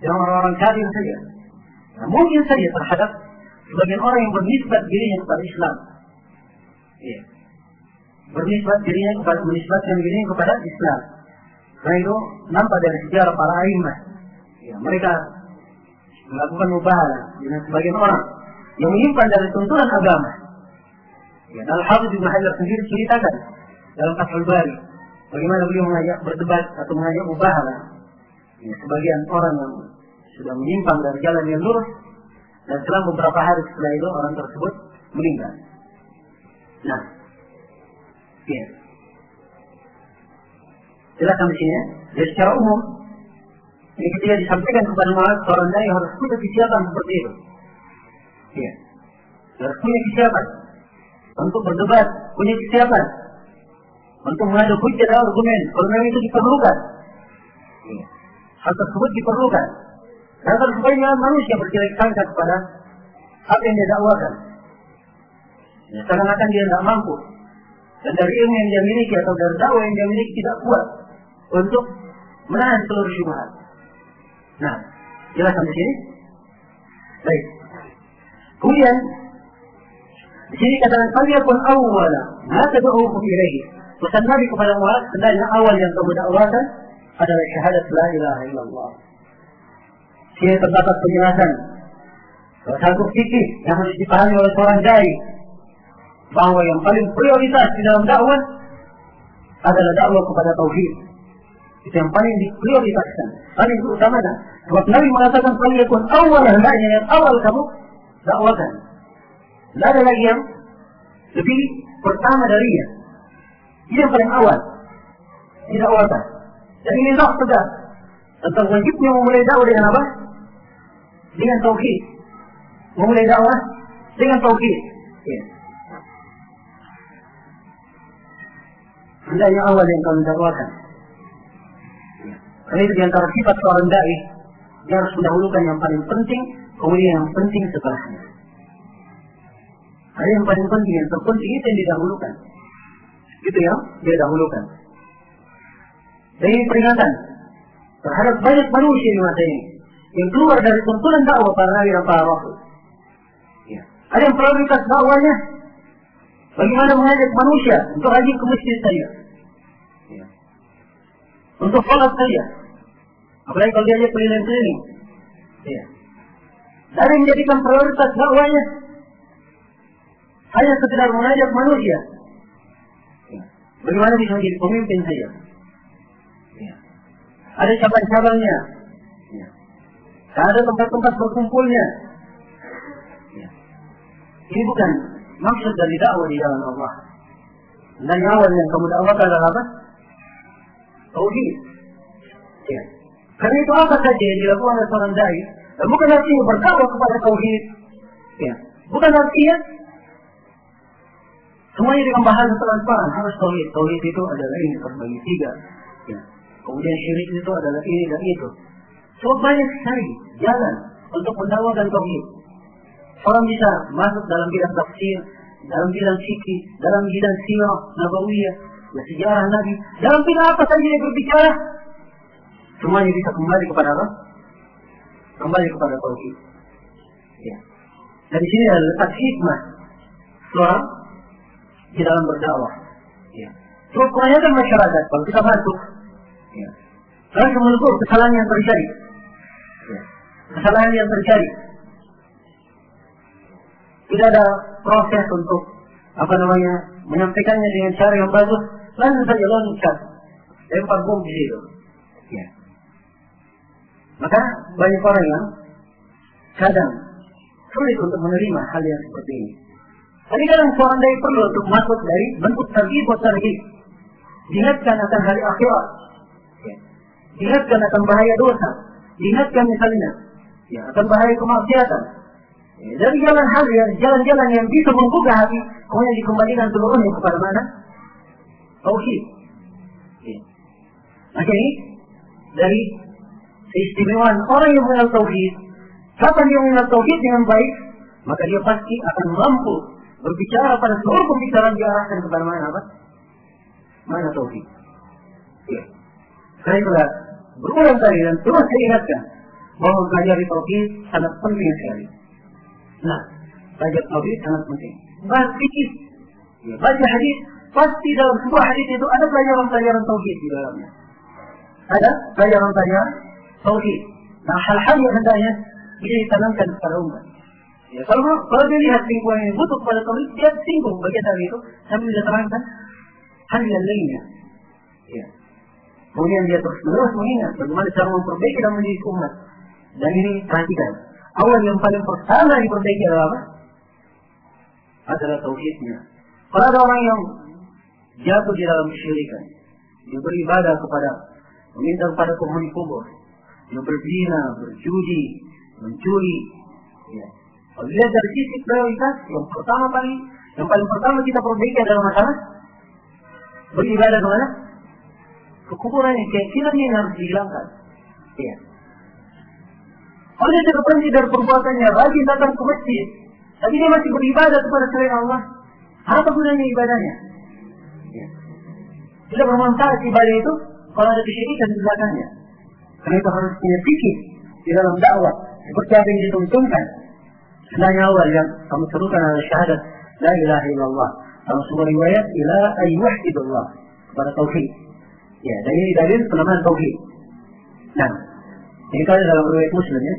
dengan orang-orang kafir saja. Nah, mungkin saja terhadap sebagian orang yang bernisbat dirinya kepada Islam. Ya. Bernisbat dirinya menisbatkan dirinya kepada Islam. Karena itu nampak dari sejarah para a'immah. Ya, mereka melakukan mubahalah dengan sebagian orang yang menyimpan dari tuntunan agama. Ya, Al-Hafidz Ibnu Hajar sendiri ceritakan dalam Fathul Bari bagaimana beliau mengajak berdebat atau mengajak mubahalah. Ya, sebagian orang yang sudah menyimpang dari jalan yang lurus, dan setelah beberapa hari setelah itu orang tersebut meninggal. Nah, ya. Silakan di sini. Jadi secara umum, ini ketika disampaikan kepada seorang dai harus punya kesiapan seperti itu. Ya, harus punya kesiapan untuk berdebat, punya kesiapan untuk mengadu hujjah dan argumen. Kalau memang itu diperlukan, ya. Hal tersebut diperlukan. Agar supaya manusia berkira sangka kepada apa yang dia dakwakan. Ya, seakan-akan dia tidak mampu. Dan dari ilmu yang dia miliki atau dari dakwah yang dia miliki tidak kuat untuk menahan seluruh syubhat. Nah, jelas sampai sini. Baik. Kemudian di sini katakan faliyakun awwala ma tad'uhum ilaihi. Pesan Nabi kepada Muaz, hendaknya awal yang kamu dakwakan adalah syahadat la ilaha illallah. Sini terdapat penjelasan satu fikih yang harus dipahami oleh seorang dai, bahwa yang paling prioritas di dalam dakwah adalah dakwah kepada tauhid. Itu yang paling diprioritaskan, paling diutamakan. Sebab Nabi mengatakan faliyakun awal, hendaknya yang awal kamu dakwakan. Tidak ada lagi yang lebih pertama darinya. Ini yang paling awal didakwakan. Dan ini nak tegas tentang wajibnya memulai dakwah dengan apa? Dengan tauhid. Memulai dakwah dengan tauhid. Ya. Hendaknya awal yang kami dakwakan. Ya. Karena itu diantara sifat seorang dai, dia harus mendahulukan yang paling penting, kemudian yang penting setelahnya. Ada yang paling penting, yang terpenting itu yang didahulukan. Itu yang dia dahulukan. Dan ini peringatan terhadap banyak manusia di masa ini yang keluar dari tuntunan dakwah para nabi dan para rasul. Ya. Ada yang prioritas dakwahnya bagaimana mengajak manusia untuk rajin ke masjid saja, ya. Untuk sholat saja. Apalagi kalau dia keliling-keliling. Ya. Ada yang menjadikan prioritas dakwahnya hanya sekedar mengajak manusia, ya. Bagaimana bisa menjadi pemimpin saja. Ya. Ada cabang-cabangnya, ya. Ada tempat-tempat berkumpulnya, ya. Ini bukan maksud dari dakwah di jalan Allah. Dan awal yang kamu dakwakan adalah apa? Tauhid. Ya. Karena itu apa saja yang dilakukan oleh seorang dai, dan bukan artinya berdakwah kepada tauhid. Ya. Bukan artinya semuanya dengan bahasa transparan harus tauhid. Tauhid itu adalah ini terbagi tiga. Ya. Kemudian syirik itu adalah ini dan itu. Sebab banyak sekali jalan untuk mendakwakan tauhid. Orang bisa masuk dalam bidang tafsir, dalam bidang fikih, dalam bidang sirah, nabawiyah, ya sejarah Nabi, dalam bidang apa saja dia berbicara, semuanya bisa kembali kepada apa? Kembali kepada tauhid. Ya. Dari sini adalah letak hikmah seorang di dalam berdakwah. Ya. Terus kebanyakan masyarakat kalau kita masuk, ya, langsung menegur kesalahan yang terjadi. Ya. Kesalahan yang terjadi. Tidak ada proses untuk menyampaikannya dengan cara yang bagus, langsung saja loncat, lempar bom di situ. Ya. Maka banyak orang yang kadang sulit untuk menerima hal yang seperti ini. Tapi kadang seorang dai perlu untuk masuk dari bentuk targhib wa tarhib. Diingatkan akan hari akhirat. Ya. Diingatkan akan bahaya dosa. Diingatkan misalnya akan bahaya kemaksiatan. Ya, dari jalan-jalan yang bisa menggugah hati, kemudian dikembalikan seluruhnya kepada mana? Tauhid. Ya. Maka ini dari keistimewaan orang yang mengenal tauhid. Kapan dia mengenal tauhid dengan baik, maka dia pasti akan mampu berbicara pada seluruh pembicaraan diarahkan kepada mana apa? Mana tauhid. Ya. Karena itulah berulang kali dan terus diingatkan bahwa mempelajari tauhid sangat penting sekali. Nah, belajar tauhid sangat penting. Bahas fikih, ya, baca hadis, pasti dalam sebuah hadis itu ada pelajaran-pelajaran tauhid di dalamnya. Ada pelajaran-pelajaran tauhid. Nah, hal-hal yang hendaknya bisa ditanamkan kepada umat. Ya, kalau dia lihat lingkungan yang butuh kepada tauhid, dia singgung bagian dari itu sambil dia terangkan hal yang lainnya. Ya. Kemudian dia terus mengingat bagaimana cara memperbaiki dan mendidik umat. Dan ini perhatikan. Awal yang paling pertama diperbaiki adalah apa? Adalah tauhidnya. Kalau ada orang yang jatuh di dalam kesyirikan, dia beribadah kepada, meminta kepada penghuni kubur, dia berzina, berjudi, mencuri. Ya. Kalau dilihat dari sisi prioritas, yang paling pertama kita perbaiki adalah masalah beribadah kemana? Ke kuburan yang keyakinan ini harus dihilangkan. Ya. Kalau dia tidak berhenti dari perbuatannya, rajin datang ke masjid, tapi dia masih beribadah kepada selain Allah, apa gunanya ibadahnya? Ya. Tidak bermanfaat ibadah itu kalau ada kesyirikan di belakangnya. Karena itu harus punya fikih di dalam dakwah, seperti apa yang dituntunkan. Sebenarnya awal yang kamu serukan adalah syahadat la ilaha illallah. Dalam sebuah riwayat ila ayyuhidullah, kepada tauhid. Ya, dan ini dalil penamaan tauhid. Nah, ini kalau dalam riwayat Muslim ya.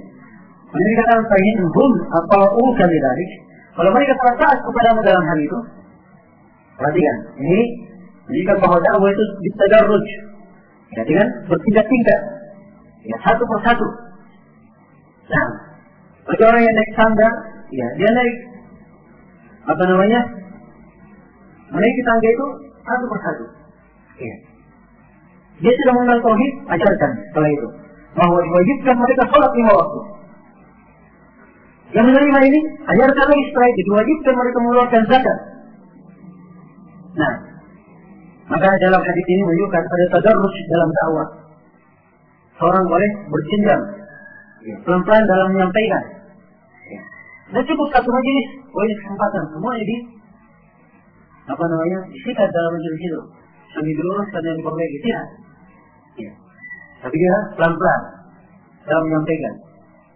Ini dikatakan fahinhum ata'uka lidzalik. Kalau mereka telah taat kepadamu dalam hal itu, perhatikan, ini menunjukkan bahwa dakwah itu ditadarruj. Perhatikan, bertingkat-tingkat. Ya, satu persatu. Nah, bagi orang yang naik tangga, ya, dia naik menaiki tangga itu satu persatu. Ya. Dia sudah mengenal tauhid, ajarkan setelah itu bahwa diwajibkan mereka sholat 5 waktu. Yang menerima ini, ajarkan lagi setelah itu diwajibkan mereka mengeluarkan zakat. Nah, maka dalam hadis ini menunjukkan ada tadarruj dalam dakwah. Seorang boleh berjenjang, pelan-pelan dalam menyampaikan. Dan cukup satu majelis, ini kesempatan semuanya disikat dalam majelis itu. Sambil diluruskan dan diperbaiki, tidak. Ya. Tapi dia pelan-pelan dalam menyampaikan.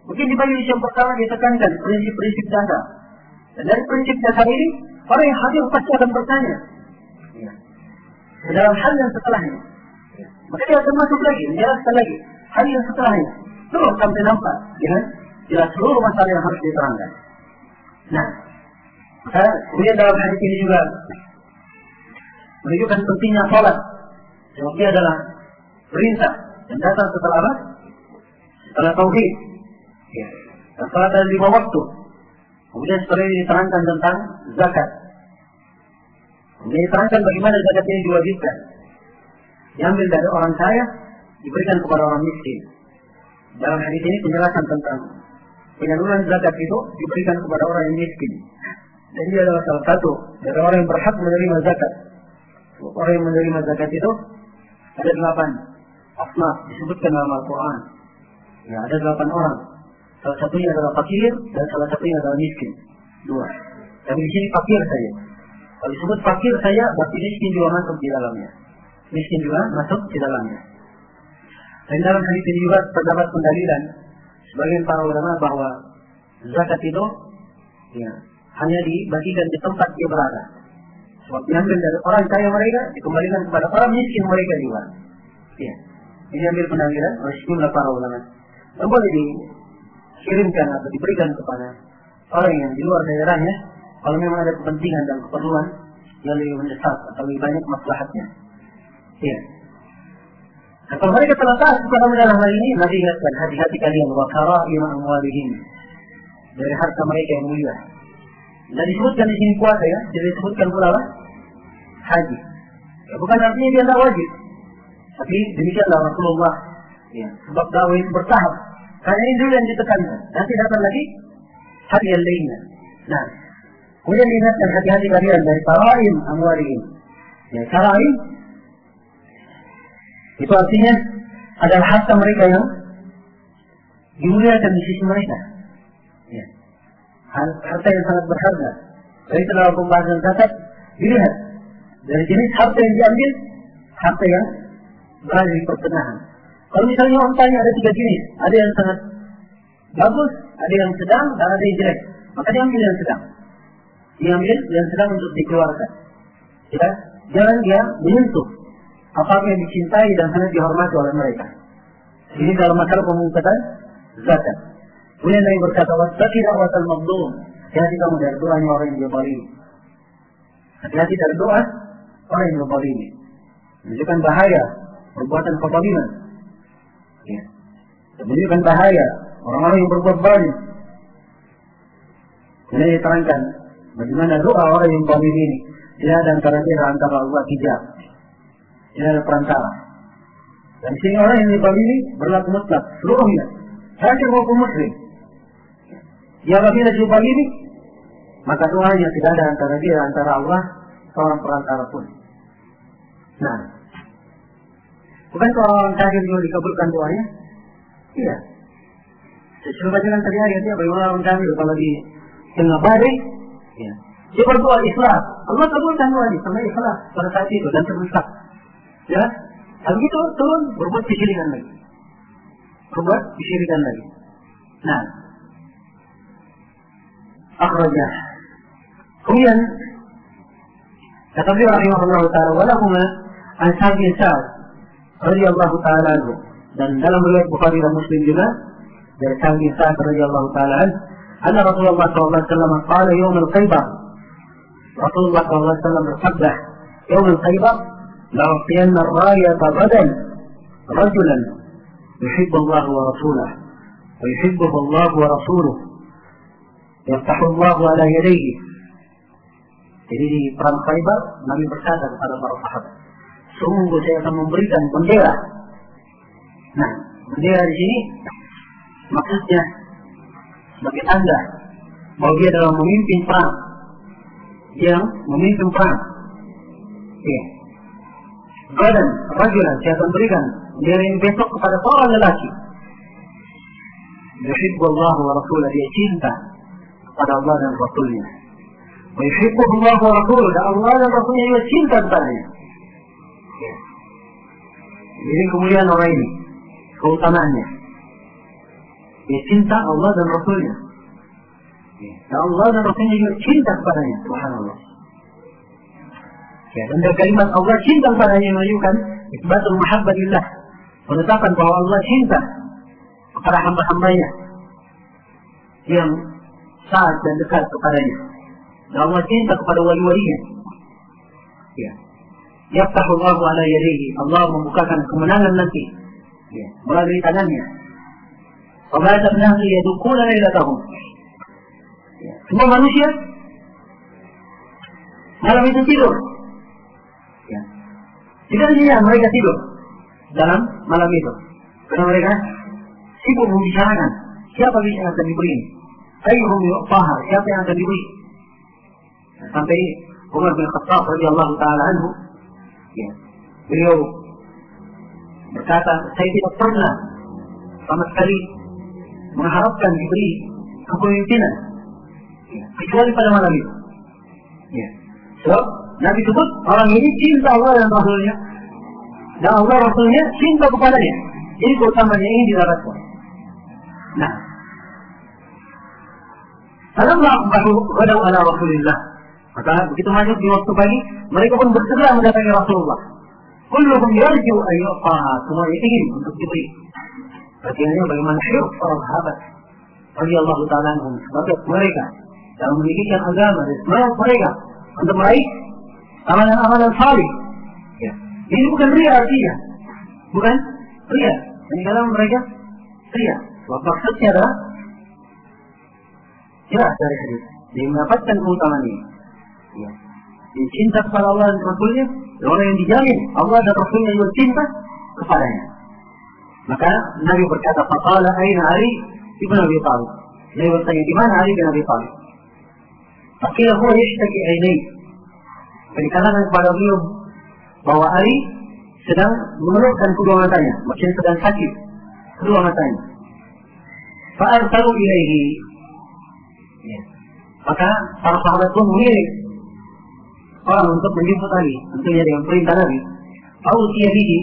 Mungkin di majelis yang pertama dia tekankan prinsip-prinsip dasar. Dan dari prinsip dasar ini, orang yang hadir pasti akan bertanya. Ya. Dalam hal yang setelahnya. Ya. Maka dia akan masuk lagi, menjelaskan lagi hal yang setelahnya. Terus sampai nampak, ya, jelas seluruh masalah yang harus diterangkan. Nah, kemudian dalam hadis ini juga menunjukkan pentingnya sholat. Sebab dia adalah perintah yang datang setelah apa? Setelah tauhid. Ya. Dan sholat ada 5 waktu. Kemudian setelah ini diterangkan tentang zakat. Kemudian diterangkan bagaimana zakat ini diwajibkan. Diambil dari orang kaya, diberikan kepada orang miskin. Dalam hadis ini penjelasan tentang penyaluran zakat itu diberikan kepada orang yang miskin. Dan dia adalah salah satu dari orang yang berhak menerima zakat. Orang yang menerima zakat itu ada 8 asnaf disebutkan dalam Al-Quran. Ya, ada 8 orang. Salah satunya adalah fakir dan salah satunya adalah miskin. 2. Tapi di sini fakir saja. Kalau disebut fakir saya, berarti miskin juga masuk di dalamnya. Miskin juga masuk di dalamnya. Dan dalam hadis ini juga terdapat pendalilan sebagian para ulama bahwa zakat itu hanya dibagikan di tempat dia berada. Sebab diambil dari orang kaya mereka, dikembalikan kepada orang miskin mereka juga. Ya. Ini ambil pendalilan oleh sejumlah para ulama. Dan boleh dikirimkan atau diberikan kepada orang yang di luar daerahnya, kalau memang ada kepentingan dan keperluan yang lebih mendesak atau lebih banyak maslahatnya. Ya. Nah, kalau mereka telah taat kepada dalam hal ini, Nabi ingatkan hati-hati kalian wa kara'im amwalihim, dari harta mereka yang mulia. Dan disebutkan di sini puasa ya, jadi disebutkan pula apa? Haji. Ya, bukan artinya dia tidak wajib, tapi demikianlah Rasulullah. Ya, sebab dakwah itu bertahap. Karena ini dulu yang ditekankan. Nanti datang lagi hati yang lainnya. Nah, kemudian diingatkan hati-hati kalian dari kara'im amwalihim. Ya, kara'im itu artinya adalah harta mereka yang dimuliakan di sisi mereka. Ya. Harta yang sangat berharga. Jadi dalam pembahasan zakat dilihat dari jenis harta yang diambil, harta yang berada di pertengahan. Kalau misalnya ontanya ada 3 jenis, ada yang sangat bagus, ada yang sedang, dan ada yang jelek, maka diambil yang sedang. Diambil yang sedang untuk dikeluarkan. Ya, jangan dia menyentuh apa yang dicintai dan sangat dihormati oleh mereka. Ini dalam masalah pemungkutan zakat. Kemudian Nabi berkata, "Wattaqi da'watal mazlum." Hati-hati kamu dari doanya orang yang zalim. Hati-hati dari doa orang yang zalim. Menunjukkan bahaya perbuatan kezaliman. Ya. Menunjukkan bahaya orang-orang yang berbuat zalim. Ini diterangkan bagaimana doa orang yang zalim ini. Tidak ada antara Allah hijab. Tidak ada perantara. Dan sini orang yang dizalimi berlaku mutlak seluruhnya, kafir maupun muslim. Dia apabila dizalimi, maka doanya tidak ada antara dia antara Allah seorang perantara pun. Nah, bukan kalau orang kafir juga dikabulkan doanya? Iya. Sesuai bacaan tadi ayatnya bagaimana orang kafir kalau di tengah badai, ya, dia berdoa ikhlas, Allah kabulkan doanya karena ikhlas pada saat itu dan terdesak. Ya, habis itu turun berbuat kesyirikan lagi. Berbuat kesyirikan lagi. Nah, akhrajah. Kemudian kata beliau rahimahullah ta'ala, walahuma an Sa'd radhiyallahu ta'ala anhu. Dan dalam riwayat Bukhari dan Muslim juga dari Sa'd radhiyallahu ta'ala anhu, anna Rasulullah sallallahu alaihi wasallam qala yawm al-Khaybar. Rasulullah sallallahu alaihi wasallam bersabda, yawm al-Khaybar لأعطين الراية غدا رجلا يحب الله ورسوله ويحبه الله ورسوله يفتح الله على يديه. Jadi di perang Khaybar Nabi berkata kepada para sahabat, sungguh saya akan memberikan bendera. Nah, bendera di sini maksudnya sebagai tanda bahwa dia adalah memimpin perang. Dia memimpin perang. Ya. Gadan, rajulan, saya akan berikan bendera ini besok kepada seorang lelaki. Yuhibbu Allah wa Rasulah, dia cinta kepada Allah dan Rasulnya. Wa yuhibbu Allah wa Rasulah, dan Allah dan Rasulnya juga cinta kepadanya. Jadi kemudian orang ini, keutamaannya, dia cinta Allah dan Rasulnya. Dan Allah dan Rasulnya juga cinta kepadanya. Subhanallah. Ya, dan dari kalimat Allah cinta kepadanya menunjukkan isbatul mahabbatillah, menetapkan bahwa Allah cinta kepada hamba-hambanya yang saat dan dekat kepadanya. Dan Allah cinta kepada wali-walinya. Ya. Yaftahu Allahu ala yadihi, Allah membukakan kemenangan nanti, ya, melalui tangannya. Wabadat nahli yadukuna lailatahum. Ya. Semua manusia malam itu tidur. Ya. Tidak hanya mereka tidur dalam malam itu, karena mereka sibuk membicarakan siapa yang akan diberi, ayyuhum yu'taha, siapa yang akan diberi. Sampai Umar bin Khattab radhiyallahu taala anhu, ya, beliau berkata, saya tidak pernah sama sekali mengharapkan diberi kepemimpinan, ya, kecuali pada malam itu. Ya. Sebab Nabi sebut orang ini cinta Allah dan Rasulnya, dan Allah Rasulnya cinta kepadanya. Jadi keutamaan ini didapatkan. Nah, falamma asbahu ghadaw ala Rasulillah. Maka begitu masuk di waktu pagi, mereka pun bersegera mendatangi Rasulullah. Kulluhum yarju an yu'taha, semua ingin untuk diberi. Bagiannya bagaimana hidup para sahabat radhiyallahu ta'ala anhum, sebagai mereka dalam mendidikan agama dan semangat mereka untuk meraih amalan-amalan salih. Ya. Ini bukan ria artinya, bukan ria. Ini dalam mereka ria. Maksudnya adalah jelas dari hadis, dia mendapatkan keutamaan ini. Ya. Dia cinta kepada Allah dan Rasulnya, orang yang dijamin Allah dan Rasulnya juga cinta kepadanya. Maka Nabi berkata, "Faqala aina Ali ibn Abi Thalib?" Nabi bertanya, di mana Ali bin Abi Thalib? Faqila huwa yashtaki ainai. Dikatakan kepada beliau bahwa Ali sedang mengeluhkan kedua matanya, maksudnya sedang sakit kedua matanya. Fa'arsalu ilaihi. Ya. Maka para sahabat pun mengirim orang untuk menjemput Ali, tentunya dengan perintah Nabi. Fa'utiya bihi,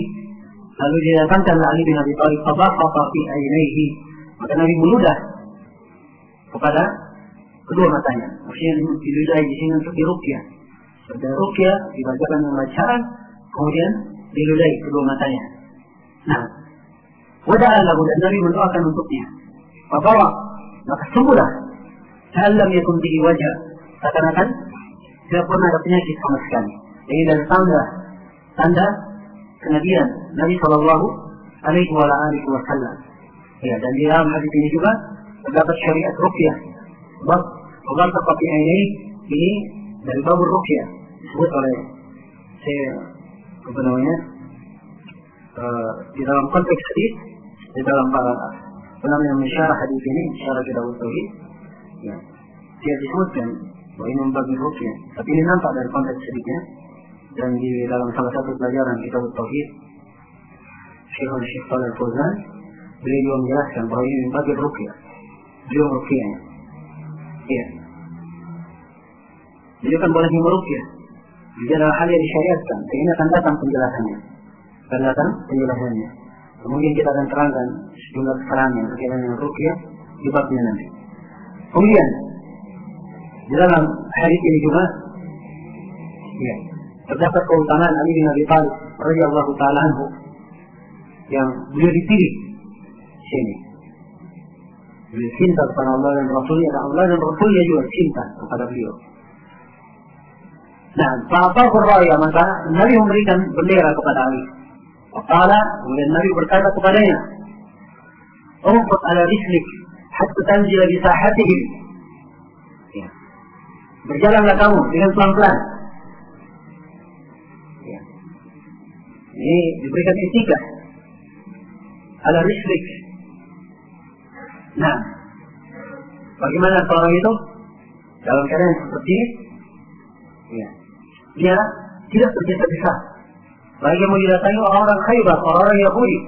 lalu didatangkan Ali bin Abi Thalib, fabaqata fi ainaihi. Maka Nabi meludah kepada kedua matanya, maksudnya diludahi di sini untuk diruqyah. Setelah ruqyah dibacakan dengan bacaan, kemudian diludahi kedua matanya. Nah, wada'a lahu, dan Nabi mendoakan untuknya. Fabarak, maka sembuhlah. Sa'allam yakun bihi wajah, seakan-akan tidak pernah ada penyakit sama sekali. Ini dari tanda kenabian Nabi Sallallahu Alaihi Wasallam. Ya, dan di dalam hadis ini juga terdapat syariat ruqyah. Sebab obat seperti ini dari bab ruqyah disebut oleh di dalam konteks hadis, di dalam para ulama yang mensyarah hadis ini, syarah Kitab Tauhid, ya, dia disebutkan bahwa ini membagi ruqyah. Tapi ini nampak dari konteks hadisnya, dan di dalam salah satu pelajaran Kitab Tauhid, Syekh Shalih Al-Fauzan, beliau juga menjelaskan bahwa ini membagi ruqyah. Beliau ruqyahnya, iya. Beliau kan boleh meruqyah. Jadi adalah hal yang disyariatkan. Ini akan datang penjelasannya. Kemudian kita akan terangkan sejumlah keterangan berkaitan dengan ruqyah di babnya nanti. Kemudian di dalam hadis ini juga, ya, terdapat keutamaan Ali bin Abi Thalib radhiyallahu ta'ala anhu yang beliau dipilih sini. Beliau cinta kepada Allah dan Rasulnya, dan Allah dan Rasulnya juga cinta kepada beliau. Nah, sahabat berraya, maka Nabi memberikan bendera kepada Ali. Waqala, kemudian Nabi berkata kepadanya, "Umqut ala rislik hatta tanzila bi sahatihim." Ya. Berjalanlah kamu dengan pelan-pelan. Ya. Ini diberikan etika. Ala rislik. Nah, bagaimana seorang itu dalam keadaan seperti ini? Ya. Dia tidak tergesa-gesa. Bagi yang mendatangi orang-orang Khaybar, orang-orang Yahudi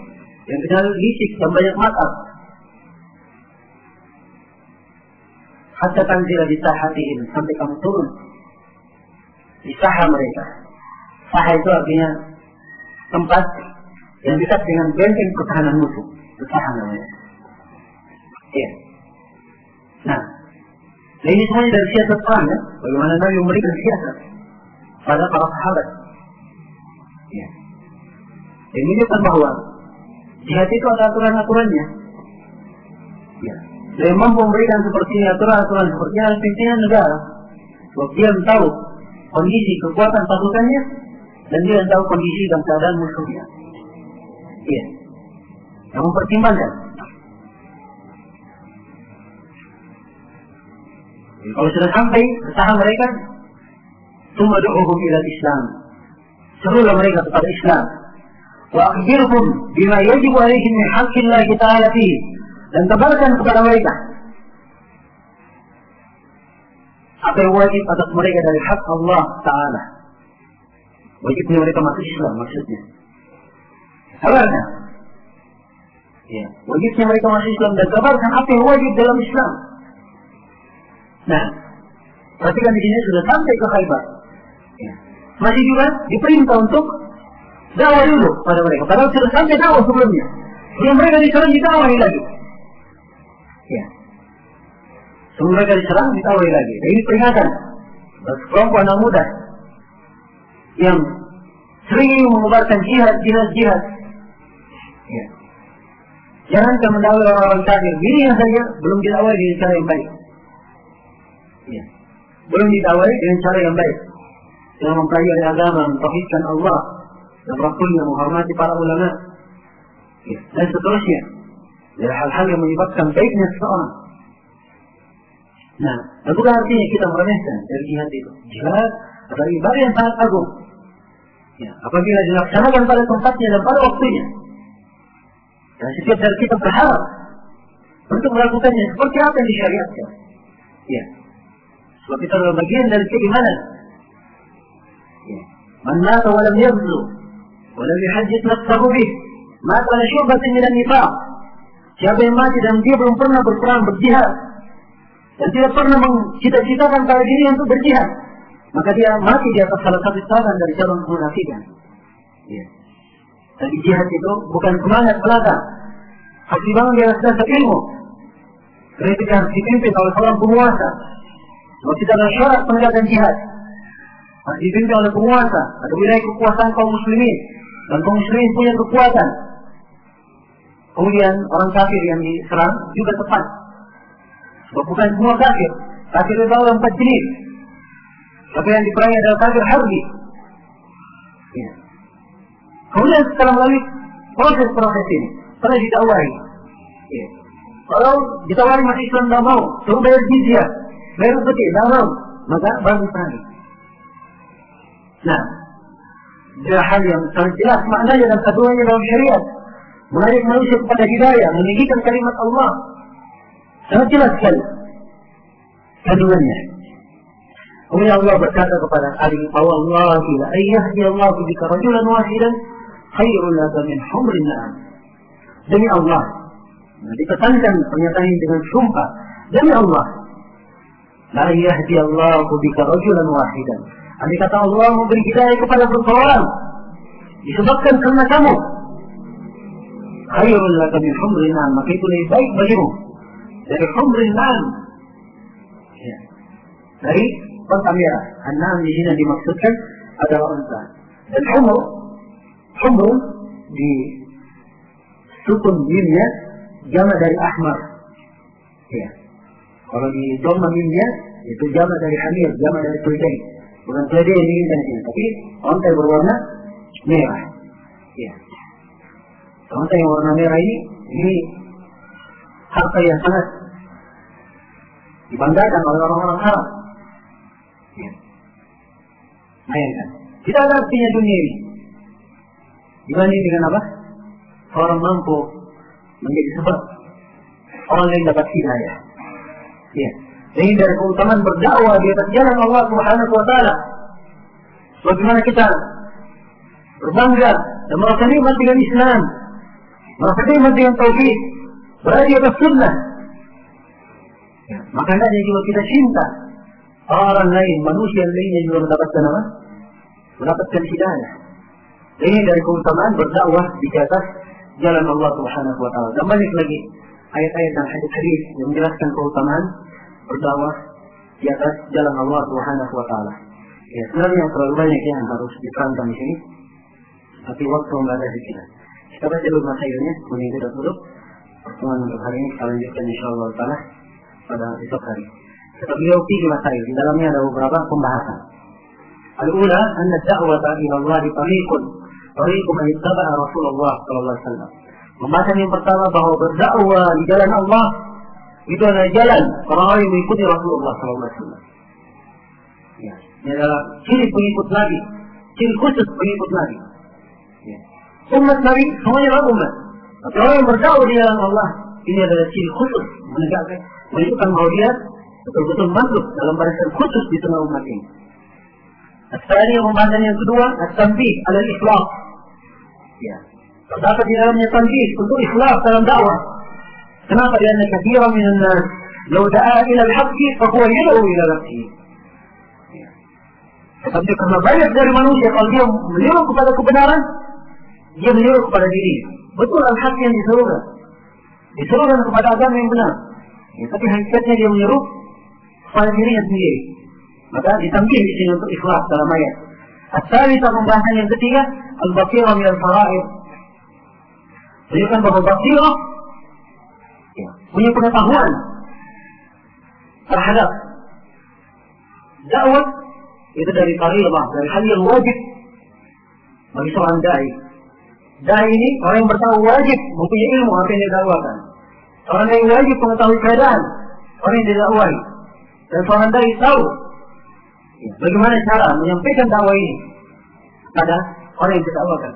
yang kenal licik dan banyak makar. Hatta tanzila di sahatihim, sampai kamu turun di saha mereka. Saha itu artinya tempat yang dekat dengan benteng pertahanan musuh. Saha namanya. Ya. Nah, ini semuanya dari siasat perang, ya. Bagaimana Nabi memberikan siasat pada para sahabat. Ya. Ini menunjukkan bahwa jihad itu ada aturan-aturannya. Ya. Dia mampu memberikan seperti aturan-aturan seperti pimpinan negara. Sebab dia tahu kondisi kekuatan pasukannya dan dia tahu kondisi dan keadaan musuhnya. Iya. Yang mempertimbangkan. Kalau sudah sampai usaha mereka, summa du'uhum ila Islam. Serulah mereka kepada Islam. Wa akhbirhum bima yajibu alaihim min haqqillah ta'ala fihi. Dan kabarkan kepada mereka apa yang wajib atas mereka dari hak Allah Ta'ala. Wajibnya mereka masuk Islam maksudnya. Kabarkan. Ya, wajibnya mereka masuk Islam dan kabarkan apa yang wajib dalam Islam. Nah, perhatikan di sini sudah sampai ke Khaybar. Ya. Masih juga diperintah untuk dakwah dulu pada mereka. Padahal sudah sampai dakwah sebelumnya. Sebelum mereka diserang didakwahi lagi. Ya. Sebelum mereka diserang didakwahi lagi. Dan ini peringatan bagi kelompok anak muda yang sering mengubarkan jihad. Ya. Jangan mendakwai orang-orang kafir. Dirinya saja belum didakwai dengan cara yang baik. Ya. Belum didakwai dengan cara yang baik. Yang mempelajari agama, mentauhidkan Allah dan Rasulnya, menghormati para ulama, ya, dan seterusnya. Dari hal-hal yang menyebabkan baiknya seseorang. Nah, dan bukan artinya kita meremehkan dari jihad itu. Jihad adalah ibadah yang sangat agung. Ya, apabila dilaksanakan pada tempatnya dan pada waktunya. Dan setiap dari kita berharap untuk melakukannya seperti apa yang disyariatkan. Ya. Sebab itu adalah bagian dari keimanan. Ya. Man mata wa lam yabzu wa lam yuhajjit nafsahu bih, mata ala syu'batin min an-nifaq. Siapa yang mati dan dia belum pernah berperang, berjihad, dan tidak pernah mencita-citakan pada diri untuk berjihad, maka dia mati di atas salah satu cabang dari cabang kemunafikan. Ya. Tapi jihad itu bukan semangat belaka, harus dibangun di atas dasar ilmu. Ketika harus dipimpin oleh seorang penguasa. Sebab kita adalah syarat penegakan jihad. Harus dipimpin oleh penguasa atau wilayah kekuasaan kaum muslimin, dan kaum muslimin punya kekuatan. Kemudian orang kafir yang diserang juga tepat. Sebab bukan semua kafir. Kafir itu ada 4 jenis. Tapi yang diperangi adalah kafir harbi. Ya. Kemudian setelah melalui proses ini, setelah ditawari. Ya. Kalau ditawari masih Islam tidak mau, suruh bayar jizyah, bayar upeti, tidak mau, maka baru diperangi. Nah, dia hal yang sangat jelas maknanya dan kandungannya dalam syariat. Mengajak manusia kepada hidayah, meninggikan kalimat Allah. Sangat jelas sekali kandungannya. Kemudian Allah berkata kepada Ali, "Wallahi la ayyahdi Allah bika rajulan wahidan khairun laka min humrin na'am." Demi Allah, ditekankan pernyataan ini dengan sumpah. Demi Allah, la ayyahdi Allah bika rajulan wahidan. Andai kata Allah memberi hidayah kepada seseorang disebabkan karena kamu, khairun laka min humrin na'am, maka itu lebih baik bagimu dari humrin na'am. Ya. Dari unta merah. An-na'am di sini dimaksudkan adalah unta. Dan humr di sukun mimnya jama dari ahmar. Ya. Kalau di dhamma mimnya itu jama dari hamir, jama dari keledai. Bukan keledai yang diinginkan ini, tapi unta yang berwarna merah. Ya. Unta yang warna merah ini harta yang sangat dibanggakan oleh orang-orang Arab. Ya. Bayangkan, tidak ada artinya dunia ini dibanding dengan apa? Orang mampu menjadi sebab orang lain dapat hidayah. Ya. Ini dari keutamaan berdakwah di atas jalan Allah Subhanahu wa Ta'ala. Bagaimana kita berbangga dan merasa nikmat dengan Islam, merasa nikmat dengan tauhid, berada di atas sunnah. Ya. Makanya juga kita cinta orang lain, manusia lainnya juga mendapatkan apa? Mendapatkan hidayah. Ini dari keutamaan berdakwah di atas jalan Allah Subhanahu wa Ta'ala. Dan banyak lagi ayat-ayat dan hadis-hadis yang menjelaskan keutamaan berdakwah di atas jalan Allah Subhanahu wa Ta'ala. Ya, sebenarnya terlalu banyak yang harus diterangkan di sini, tapi waktu nggak ada di kita. Kita baca dulu masailnya, kemudian kita tutup pertemuan untuk hari ini. Kita lanjutkan insyaallah Ta'ala pada esok hari. Kata beliau 3 masail, di dalamnya ada beberapa pembahasan. Al-ula, anna da'wata ila Allah tariqun man ittaba'a Rasulullah sallallahu alaihi wasallam. Pembahasan yang pertama bahwa berdakwah di jalan Allah itu adalah jalan orang-orang yang mengikuti Rasulullah sallallahu alaihi wasallam. Ya, ini adalah ciri pengikut Nabi, ciri khusus pengikut Nabi. Ya. Umat Nabi semuanya adalah umat. Tapi orang yang berdakwah di jalan Allah ini adalah ciri khusus menegakkan, menunjukkan bahwa dia betul-betul masuk dalam barisan khusus di tengah umat ini. Setelahnya pembahasan yang kedua, at-tanbih ala al-ikhlas. Ya. Terdapat di dalamnya tanbih untuk ikhlas dalam dakwah. Kenapa? Karena katsiran minan nas law da'a ila al-haqqi fa huwa yad'u ila nafsihi. Tetapi karena banyak dari manusia, kalau dia menyuruh kepada kebenaran, dia menyuruh kepada diri. Betul al-haq yang disuruhkan. Disuruhkan kepada agama yang benar. Ya, tapi hakikatnya dia menyuruh kepada dirinya sendiri. Maka ditambah di sini untuk ikhlas dalam ayat. As-salisa, pembahasan yang ketiga, al-basirah min al-fara'id. Menunjukkan bahwa basirah punya pengetahuan terhadap dakwah itu dari fariidah, dari hal yang wajib bagi seorang dai. Dai ini orang yang bertahu wajib mempunyai ilmu apa yang didakwakan. Orang yang wajib mengetahui keadaan orang yang didakwai. Dan seorang dai tahu bagaimana cara menyampaikan dakwah ini pada orang yang didakwakan.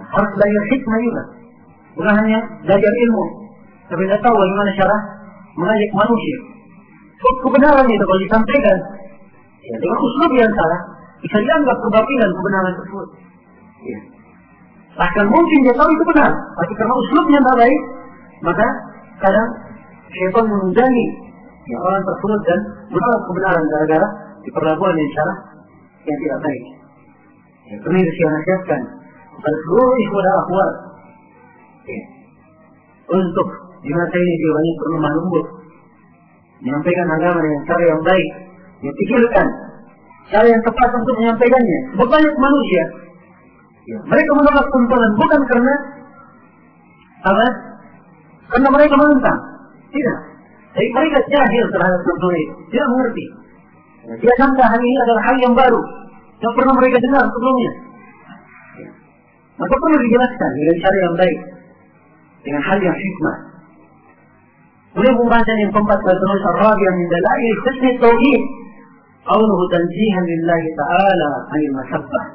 Harus belajar hikmah juga. Bukan hanya belajar ilmu, tapi tidak tahu bagaimana cara mengajak manusia. Kebenaran itu kalau disampaikan dengan uslub yang salah, bisa dianggap kebatilan kebenaran tersebut. Bahkan mungkin dia tahu itu benar, tapi karena uslubnya tidak baik, maka kadang syaitan menunggangi orang tersebut dan menolak kebenaran gara-gara diperlakukan dengan cara yang tidak baik. Ini harus dinasihatkan kepada seluruh ikhwan dan akhwat untuk di masa ini dia banyak berlemah lembut, menyampaikan agama dengan cara yang baik, dipikirkan cara yang tepat untuk menyampaikannya. Banyak manusia mereka menolak tuntunan bukan karena apa? Karena mereka menentang, tidak. Jadi mereka jahil terhadap tuntunan itu, tidak mengerti. Dia sangka hal ini adalah hal yang baru, yang pernah mereka dengar sebelumnya. Maka perlu dijelaskan dengan cara yang baik, dengan hal yang hikmah. Kemudian pembahasan yang keempat terus ar-rabi'ah min dalail husn at-tauhid qawluhu tanzihan lillahi ta'ala 'anil masabbah.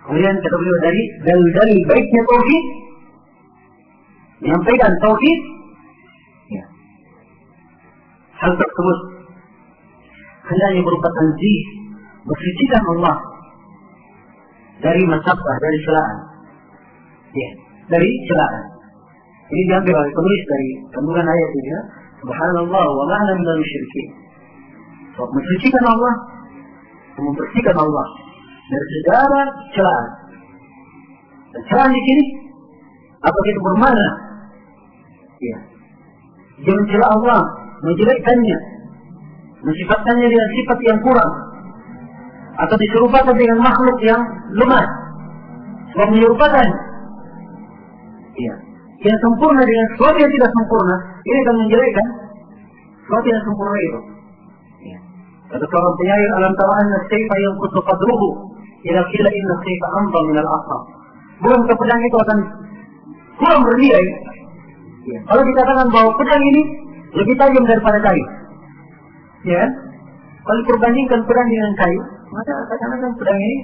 Kemudian kata beliau dari dalil baiknya tauhid, menyampaikan tauhid, hal tersebut hendaknya berupa tanzih, bersucikan Allah dari masabbah, dari celaan. Dari celaan. Ini diambil oleh penulis dari kandungan ayat ini. Subhanallah wa ma'na minal musyrikin. Mensucikan Allah, membersihkan Allah dari segala celaan. Dan celaan di sini apa itu bermakna? Dia mencela Allah, menjelekkannya, mensifatkannya dengan sifat yang kurang, atau diserupakan dengan makhluk yang lemah, sebab menyerupakan yang sempurna dengan sesuatu yang tidak sempurna, ini akan menjelekkan sesuatu yang sempurna itu. Kata seorang penyair, alam tara anna as-sayfa yanqutu qadruhu ila qila inna as-sayfa amdha min al-aqra. Bukankah pedang itu akan kurang bernilai kalau dikatakan bahwa pedang ini lebih tajam daripada kayu. Kalau perbandingkan pedang dengan kayu, maka katakan pedang ini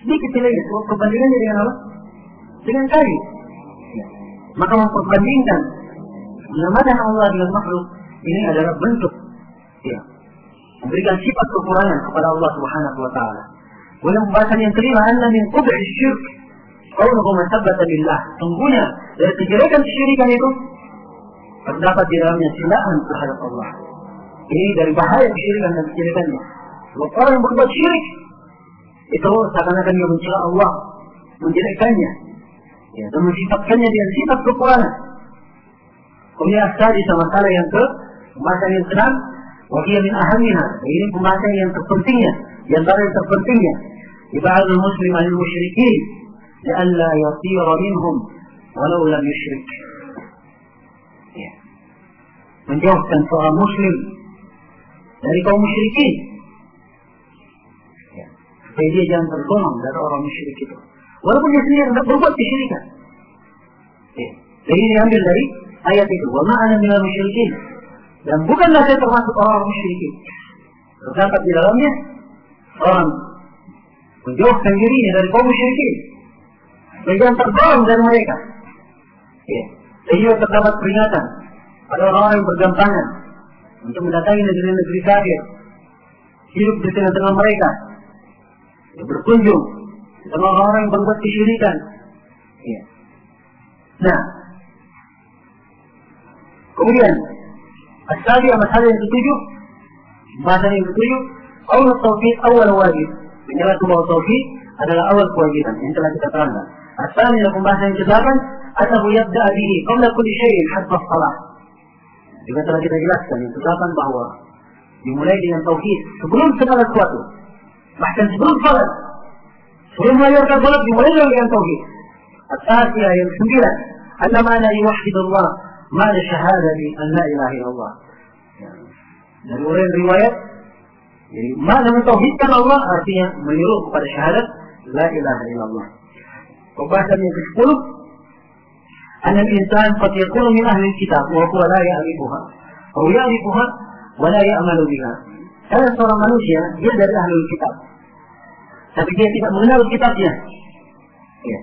sedikit nilainya. Perbandingannya dengan apa? Dengan kayu. Maka memperbandingkan menyamakan Allah dengan makhluk ini adalah bentuk memberikan sifat kekurangan kepada Allah Subhanahu wa taala. Kemudian pembahasan yang kelima, anna min qubhi syirk qawluhu masabbata lillah. Sungguhnya dari kejelekan kesyirikan itu terdapat di dalamnya celaan terhadap Allah. Ini dari bahaya kesyirikan dan kejelekannya. Sebab orang yang berbuat syirik itu seakan-akan dia mencela Allah, menjelekkannya, dan mensifatkannya dengan sifat kekurangan. Kemudian tadi masalah yang pembahasan yang ke-6, wahiyya min ahammiha. Ini pembahasan yang terpentingnya, di antara yang terpentingnya. Ibadul muslim anil musyrikin, li'alla yasira minhum walau lam yusyrik. Menjauhkan seorang muslim dari kaum musyrikin, supaya dia jangan tergolong dari orang musyrik itu, walaupun dia sendiri tidak berbuat kesyirikan. Jadi ini diambil dari ayat itu, wa ma'ana minal musyrikin, dan bukanlah saya termasuk orang musyrikin. Terdapat di dalamnya orang menjauhkan dirinya dari kaum musyrikin, supaya jangan tergolong dari mereka. Sehingga terdapat peringatan pada orang-orang yang bergampangan untuk mendatangi negeri-negeri kafir, hidup di tengah-tengah mereka, berkunjung di tengah orang-orang yang berbuat kesyirikan. Nah, kemudian masalah yang ke-7, bahasan yang ke-7, Awal tauhid awal wajib. Menjelaskan bahwa tauhid adalah awal kewajiban yang telah kita terangkan. Asalnya dalam pembahasan yang ke-8, atahu yabda bihi qabla kulli syai'in hatta shalah. Juga telah kita jelaskan yang ke-8 bahwa dimulai dengan tauhid sebelum segala sesuatu. Bahkan sebelum salat. Sebelum mengajarkan salat dimulai dengan tauhid. At-Tasiyah yang 9, anna ma'na yuwahhidullah ma'na syahadati an la ilaha illallah. Dari uraian riwayat, jadi makna mentauhidkan Allah artinya menyuruh kepada syahadat la ilaha illallah. Pembahasan yang ke-10, anna al-insan qad yakunu min ahli kitab wa huwa la ya'rifuha aw ya'rifuha wa la ya'malu biha. Karena seorang manusia dia dari ahli kitab, tapi dia tidak mengenal kitabnya. Ya.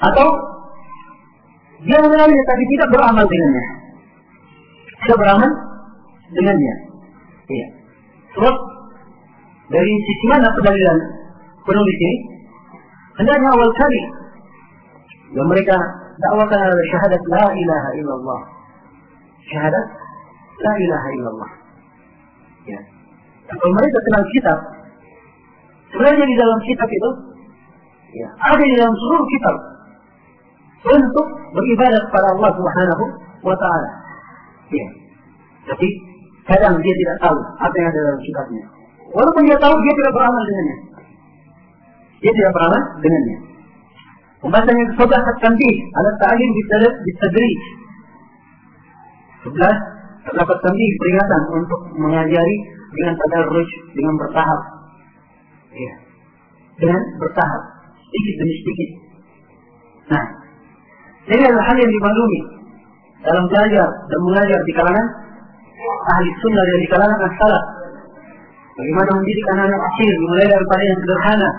Atau dia mengenalnya tapi tidak beramal dengannya. Tidak beramal dengannya. Iya. Sebab dari sisi mana pendalilan penulis ini? Hendaknya awal kali yang mereka dakwakan adalah syahadat la ilaha illallah. Syahadat la ilaha illallah. Ya. Kalau mereka kenal kitab, sebenarnya di dalam kitab itu, ya, ada di dalam seluruh kitab untuk beribadah kepada Allah Subhanahu wa Ta'ala. Ya. Tapi kadang dia tidak tahu apa yang ada dalam kitabnya. Walaupun dia tahu, dia tidak beramal dengannya. Dia tidak beramal dengannya. Pembahasan yang ke-11 at-tanbih ala ta'lim bitadrij. 11 terdapat tanbih peringatan untuk mengajari dengan tadarruj, dengan bertahap. Ya. Dengan bertahap, sedikit demi sedikit. Nah, ini adalah hal yang dimaklumi dalam belajar dan mengajar di kalangan ahli sunnah dan di kalangan as-salaf. Bagaimana mendidik anak-anak kecil, dimulai daripada yang sederhana,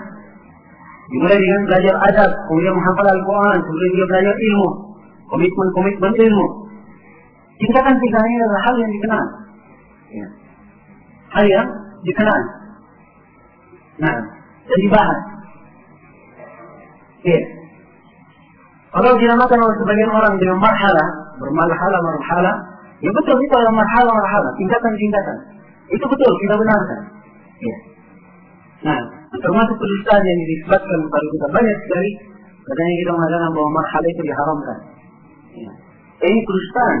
dimulai dengan belajar adab, kemudian menghafal Al-Quran, kemudian dia belajar ilmu, komitmen ilmu. Tingkatan-tingkatan ini adalah hal yang dikenal. Ya. Hal yang dikenal. Nah, dan dibahas. Ya. Kalau dinamakan oleh sebagian orang dengan marhalah, marhalah, ya betul itu adalah marhalah, tingkatan-tingkatan. Itu betul, kita benarkan. Ya. Nah, termasuk kedustaan yang disebutkan kepada kita banyak sekali, katanya kita mengatakan bahwa marhalah itu diharamkan. Ya. Ini kedustaan.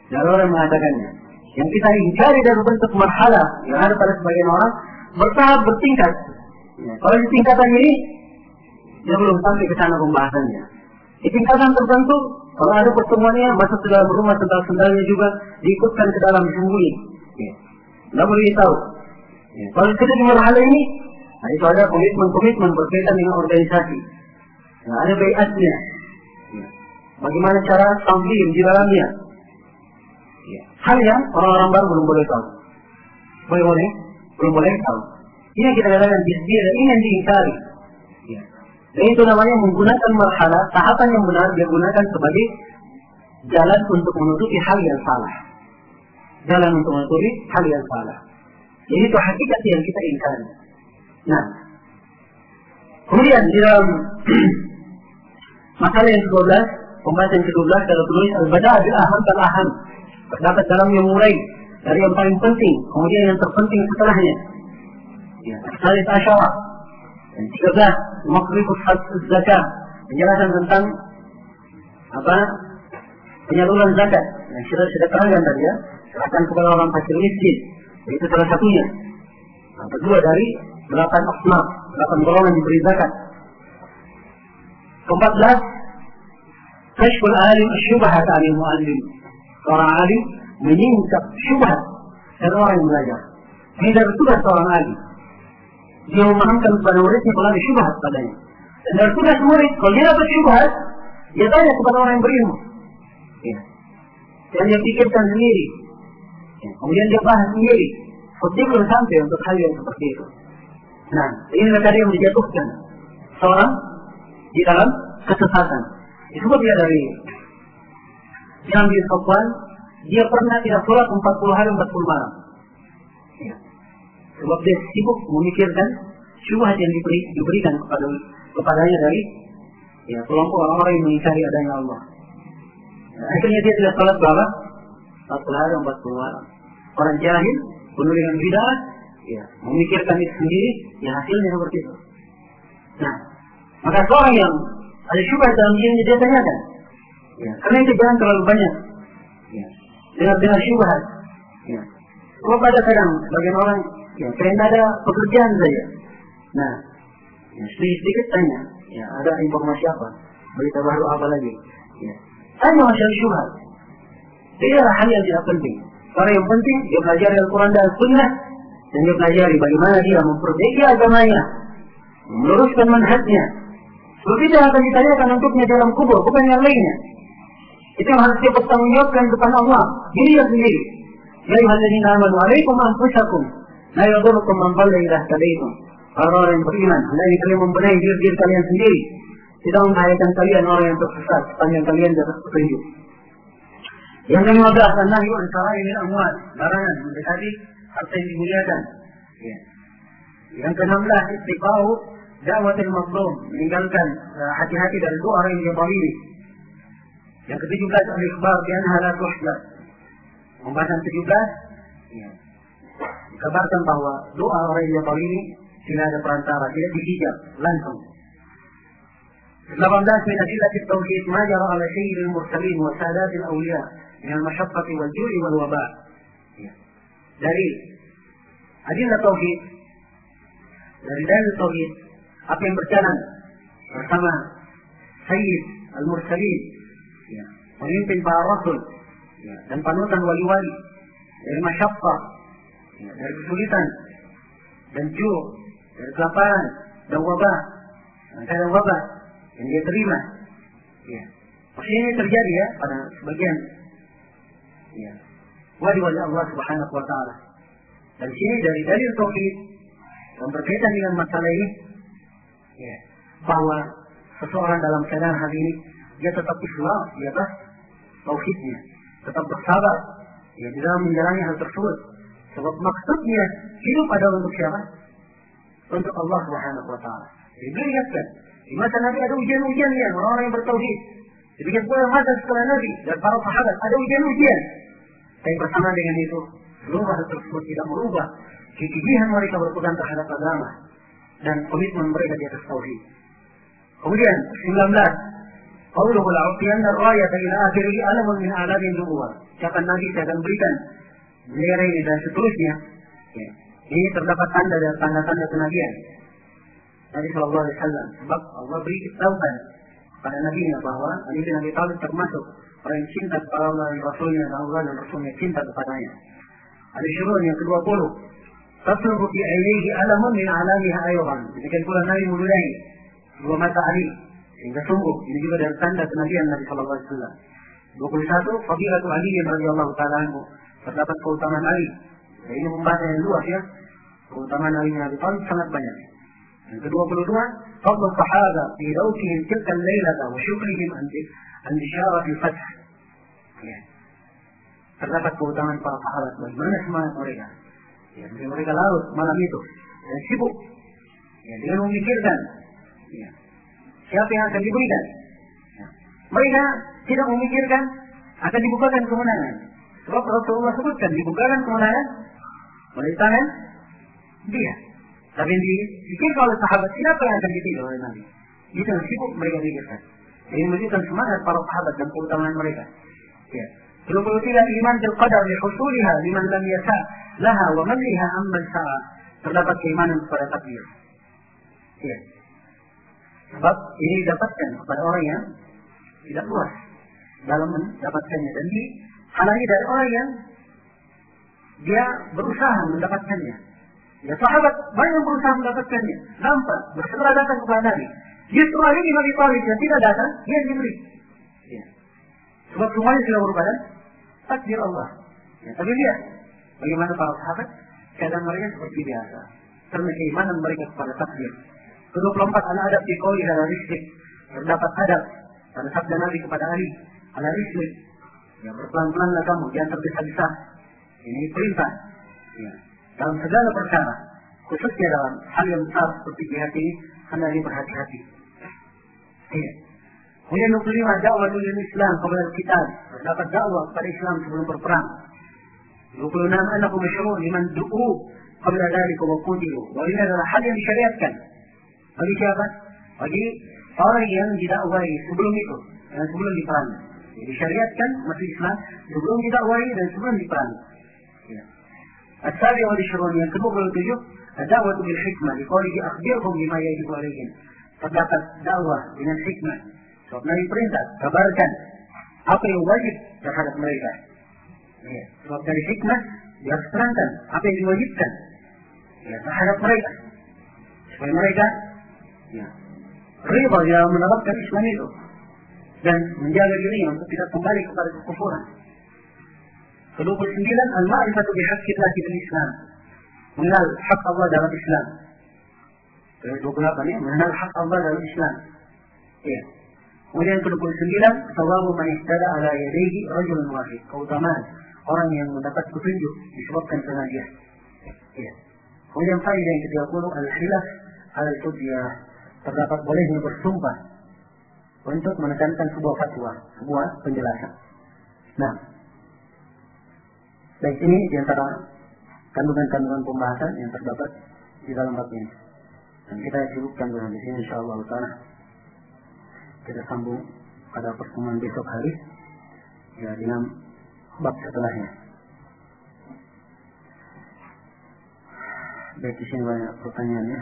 Dari orang mengatakannya. Yang kita ingkari dari bentuk marhalah yang ada pada sebagian orang, bertahap, bertingkat. Ya. Kalau di tingkatan ini, dia belum sampai ke sana pembahasannya. Di tingkatan tertentu, kalau ada pertemuannya, masuk ke dalam rumah, sendal-sendalnya juga diikutkan ke dalam sembunyi. Ya. Tidak boleh tahu. Ya. Kalau kita di marhalah ini, nah itu ada komitmen berkaitan dengan organisasi. Nah, ada baiatnya. Ya. Bagaimana cara tampil di dalamnya. Ya. Hal yang orang-orang baru belum boleh tahu. Belum boleh tahu. Ini yang kita katakan disbir, ini yang diingkari. Ya. Dan itu namanya menggunakan marhalah, tahapan yang benar dia gunakan sebagai jalan untuk menutupi hal yang salah. Jalan untuk menutupi hal yang salah. Jadi itu hakikat yang kita ingkari. Nah, kemudian di dalam masalah yang ke-12, pembahasan yang ke-12 kalau tulis al-bada' bil aham kal aham. Terdapat dalam yang mulai dari yang paling penting, kemudian yang terpenting setelahnya. Ya, Salis Asyara. Dan 13, Maqriqus Zakat. Penjelasan tentang penyaluran zakat. Yang sudah terangkan tadi ya. Serahkan kepada orang fakir miskin. Itu salah satunya. Yang kedua dari 8 asnaf, 8 golongan diberi zakat. Ke-14, Kashful alim asyubahat anil mu'allim. Seorang alim menyingkap syubhat dari orang yang belajar. Ini dari tugas seorang alim. Dia memahamkan kepada muridnya kalau ada syubhat padanya. Dan dari tugas murid, kalau dia dapat syubhat, dia tanya kepada orang yang berilmu. Ya. Dan dia pikirkan sendiri. Ya. Kemudian dia bahas sendiri. Dia belum sampai untuk hal yang seperti itu. Nah, ini tadi yang dijatuhkan seorang di dalam kesesatan. Disebut dia dari Yang bin Safwan, dia pernah tidak sholat 40 hari 40 malam. Ya. Sebab dia sibuk memikirkan syubhat yang diberikan kepadanya dari kelompok orang-orang yang mengingkari adanya Allah. Ya, akhirnya dia tidak sholat berapa? 40 hari 40 malam. Orang jahil, penuh dengan bid'ah, ya, memikirkan itu sendiri, ya hasilnya seperti itu. Nah, maka seorang yang ada syubhat dalam dirinya dia tanyakan. Ya, karena itu jangan terlalu banyak. Ya, dengan syubhat. Ya. Kalau pada kadang bagian orang, ya, karena ada pekerjaan saja. Nah, ya, sedikit tanya, ya, ada informasi apa, berita baru apa lagi. Ya. Tanya masalah syubhat. Tidaklah hal yang tidak penting. Karena yang penting dia pelajari Al-Quran dan Sunnah, dan dia pelajari bagaimana dia memperbaiki agamanya, meluruskan manhajnya. Sebab itu yang akan ditanyakan untuknya dalam kubur, bukan yang lainnya. Itu yang harus dia bertanggungjawabkan depan Allah, dirinya sendiri. Ya ayyuhalladzina amanu 'alaikum anfusakum la yadurrukum man dhalla idza ihtadaytum. Orang yang beriman, hendaknya kalian membenahi diri kalian sendiri. Tidak membahayakan kalian orang yang tersesat sepanjang kalian di atas petunjuk. Yang ke-15, an-nahyu an sara'il amwal, larangan mendekati harta yang dimuliakan. Ya. Yang ke-16, istiqau da'watil mazlum, meninggalkan hati-hati dari doa orang yang dizalimi. Yang ke-17, al-ikhbar bi anha la tuhjab. Pembahasan 17, ya, dikabarkan bahwa doa orang yang dizalimi tidak ada perantara, tidak dihijab langsung. 18 min adillatit tauhid ma jara ala sayyidil mursalin wa sadatil awliya min al-masyaqqati wal ju'i wal waba. Dari adillah tauhid, dari dalil tauhid, apa yang berjalan bersama sayyid al-mursalin, ya, pemimpin para rasul, ya, dan panutan wali-wali, dari masyaqqah, ya, dari kesulitan dan ju', dari kelaparan dan wabah, dan wabah yang dia terima. Ya. Maksudnya ini terjadi ya pada sebagian, ya, wali-wali Allah Subhanahu wa ta'ala. Dan sini dari dalil tauhid yang berkaitan dengan masalah ini, ya, bahwa seseorang dalam keadaan hal ini dia tetap ikhlas di atas tauhidnya, tetap bersabar, ya, di dalam menjalani hal tersebut. Sebab maksudnya hidup adalah untuk siapa? Untuk Allah Subhanahu wa ta'ala. Jadi dilihatkan di masa Nabi ada ujian-ujian ya, orang-orang yang bertauhid. Demikian pula masa setelah Nabi dan para sahabat ada ujian-ujian. Tapi bersama dengan itu, seluruh hal tersebut tidak merubah kegigihan mereka berpegang terhadap agama dan komitmen mereka di atas tauhid. Kemudian 19, qauluhu la'utiyanna ar-rayata ila akhirih alamun min a'lamin nubuwah. Ucapan Nabi saya akan berikan bendera ini dan seterusnya. Ya. Ini terdapat tanda dan tanda-tanda kenabian Nabi Sallallahu Alaihi Wasallam. Sebab Allah beri ketahuan pada Nabi-Nya bahwa Ali bin Abi Thalib termasuk orang yang cinta kepada Allah dan Rasulnya, dan Allah dan Rasulnya cinta kepadanya. Al-Syurun yang ke-20, tasrufu fi ainihi alamun min alamiha ayuhan. Demikian pula Nabi memulai dua mata Ali, sehingga sungguh ini juga dari tanda kenabian Nabi Sallallahu Alaihi Wasallam. 21, fadilatu Ali radhiyallahu ta'ala anhu, terdapat keutamaan Ali. Nah, ini pembahasan yang luas ya. Keutamaan Ali bin Abi Thalib sangat banyak. Yang ke-22, fadlul sahaba fi dawkihim tilka al-lailata wa syukrihim an bisyarat al-fath. Ya. Terdapat keutamaan para sahabat, bagaimana semangat mereka. Ya, mereka larut malam itu dan sibuk, ya, dengan memikirkan, ya, siapa yang akan diberikan. Ya. Mereka tidak memikirkan akan dibukakan kemenangan. Sebab Rasulullah sebutkan dibukakan kemenangan oleh tangan dia. Tapi yang dipikirkan oleh sahabat, siapa yang akan dipilih oleh Nabi? Itu yang sibuk mereka pikirkan. Ini menunjukkan semangat para sahabat dan keutamaan mereka. Ya. 23, iman bil qadar li husuliha liman lam yasa laha wa man liha amman sa'a. Terdapat keimanan kepada takdir. Ya. Sebab ini didapatkan kepada orang yang tidak puas dalam mendapatkannya, dan dihalangi dari orang yang dia berusaha mendapatkannya. Ya, sahabat banyak berusaha mendapatkannya, nampak bersegera datang kepada Nabi. Justru Ali bin Abi Thalib yang tidak datang, dia yang diberi. Ya. Sebab semuanya sudah merupakan takdir Allah. Ya, tapi lihat bagaimana para sahabat, keadaan mereka seperti biasa karena keimanan mereka kepada takdir. Ke-24, al-adab di qauli ala rizqik. Terdapat adab pada sabda Nabi kepada Ali, ala rizqik. Ya, berpelan-pelanlah kamu, jangan tergesa-gesa. Ini perintah. Ya. Dalam segala perkara, khususnya dalam hal yang besar seperti jihad ini, hendaknya berhati-hati. Ya. Kemudian 25, dakwah lil Islam qabla al-qital. Terdapat dakwah kepada Islam sebelum berperang. 26, annahu masyru' liman du'u qabla dzalika wa qutilu. Bahwa ini adalah hal yang disyariatkan. Bagi siapa? Bagi orang yang didakwai sebelum itu, dan sebelum diperangi. Disyariatkan masuk Islam sebelum didakwai dan sebelum diperangi. Ya. As-sabi wal 20 yang ke-27, ad-da'wah bil hikmah, liqaulihi akhbirhum bima yajibu alaihim. Terdapat dakwah dengan hikmah. Sebab Nabi perintah, kabarkan apa yang wajib terhadap mereka. Ya. Sebab dari hikmah dia terangkan apa yang diwajibkan ya, terhadap mereka. Supaya mereka ya, ridha dalam menerapkan Islam itu dan menjaga dirinya untuk tidak kembali kepada kekufuran. Ke-29 al-ma'rifatu bihaqqillah fil Islam. Mengenal hak Allah dalam Islam. Ke-28 ya, mengenal hak Allah dalam Islam. Ya. Kemudian ke-29 sawabu man ihtada ala yadayhi rajulun wahid. Keutamaan orang yang mendapat petunjuk disebabkan karena dia. Ya. Kemudian faedah yang ke-30 al-khilaf al-tubyah. Terdapat bolehnya bersumpah untuk menekankan sebuah fatwa, sebuah penjelasan. Nah, baik, ini di antara kandungan-kandungan pembahasan yang terdapat di dalam bab ini. Dan kita cukupkan di sini insyaallah taala. Kita sambung pada pertemuan besok hari ya dengan bab setelahnya. Baik, di sini banyak pertanyaannya.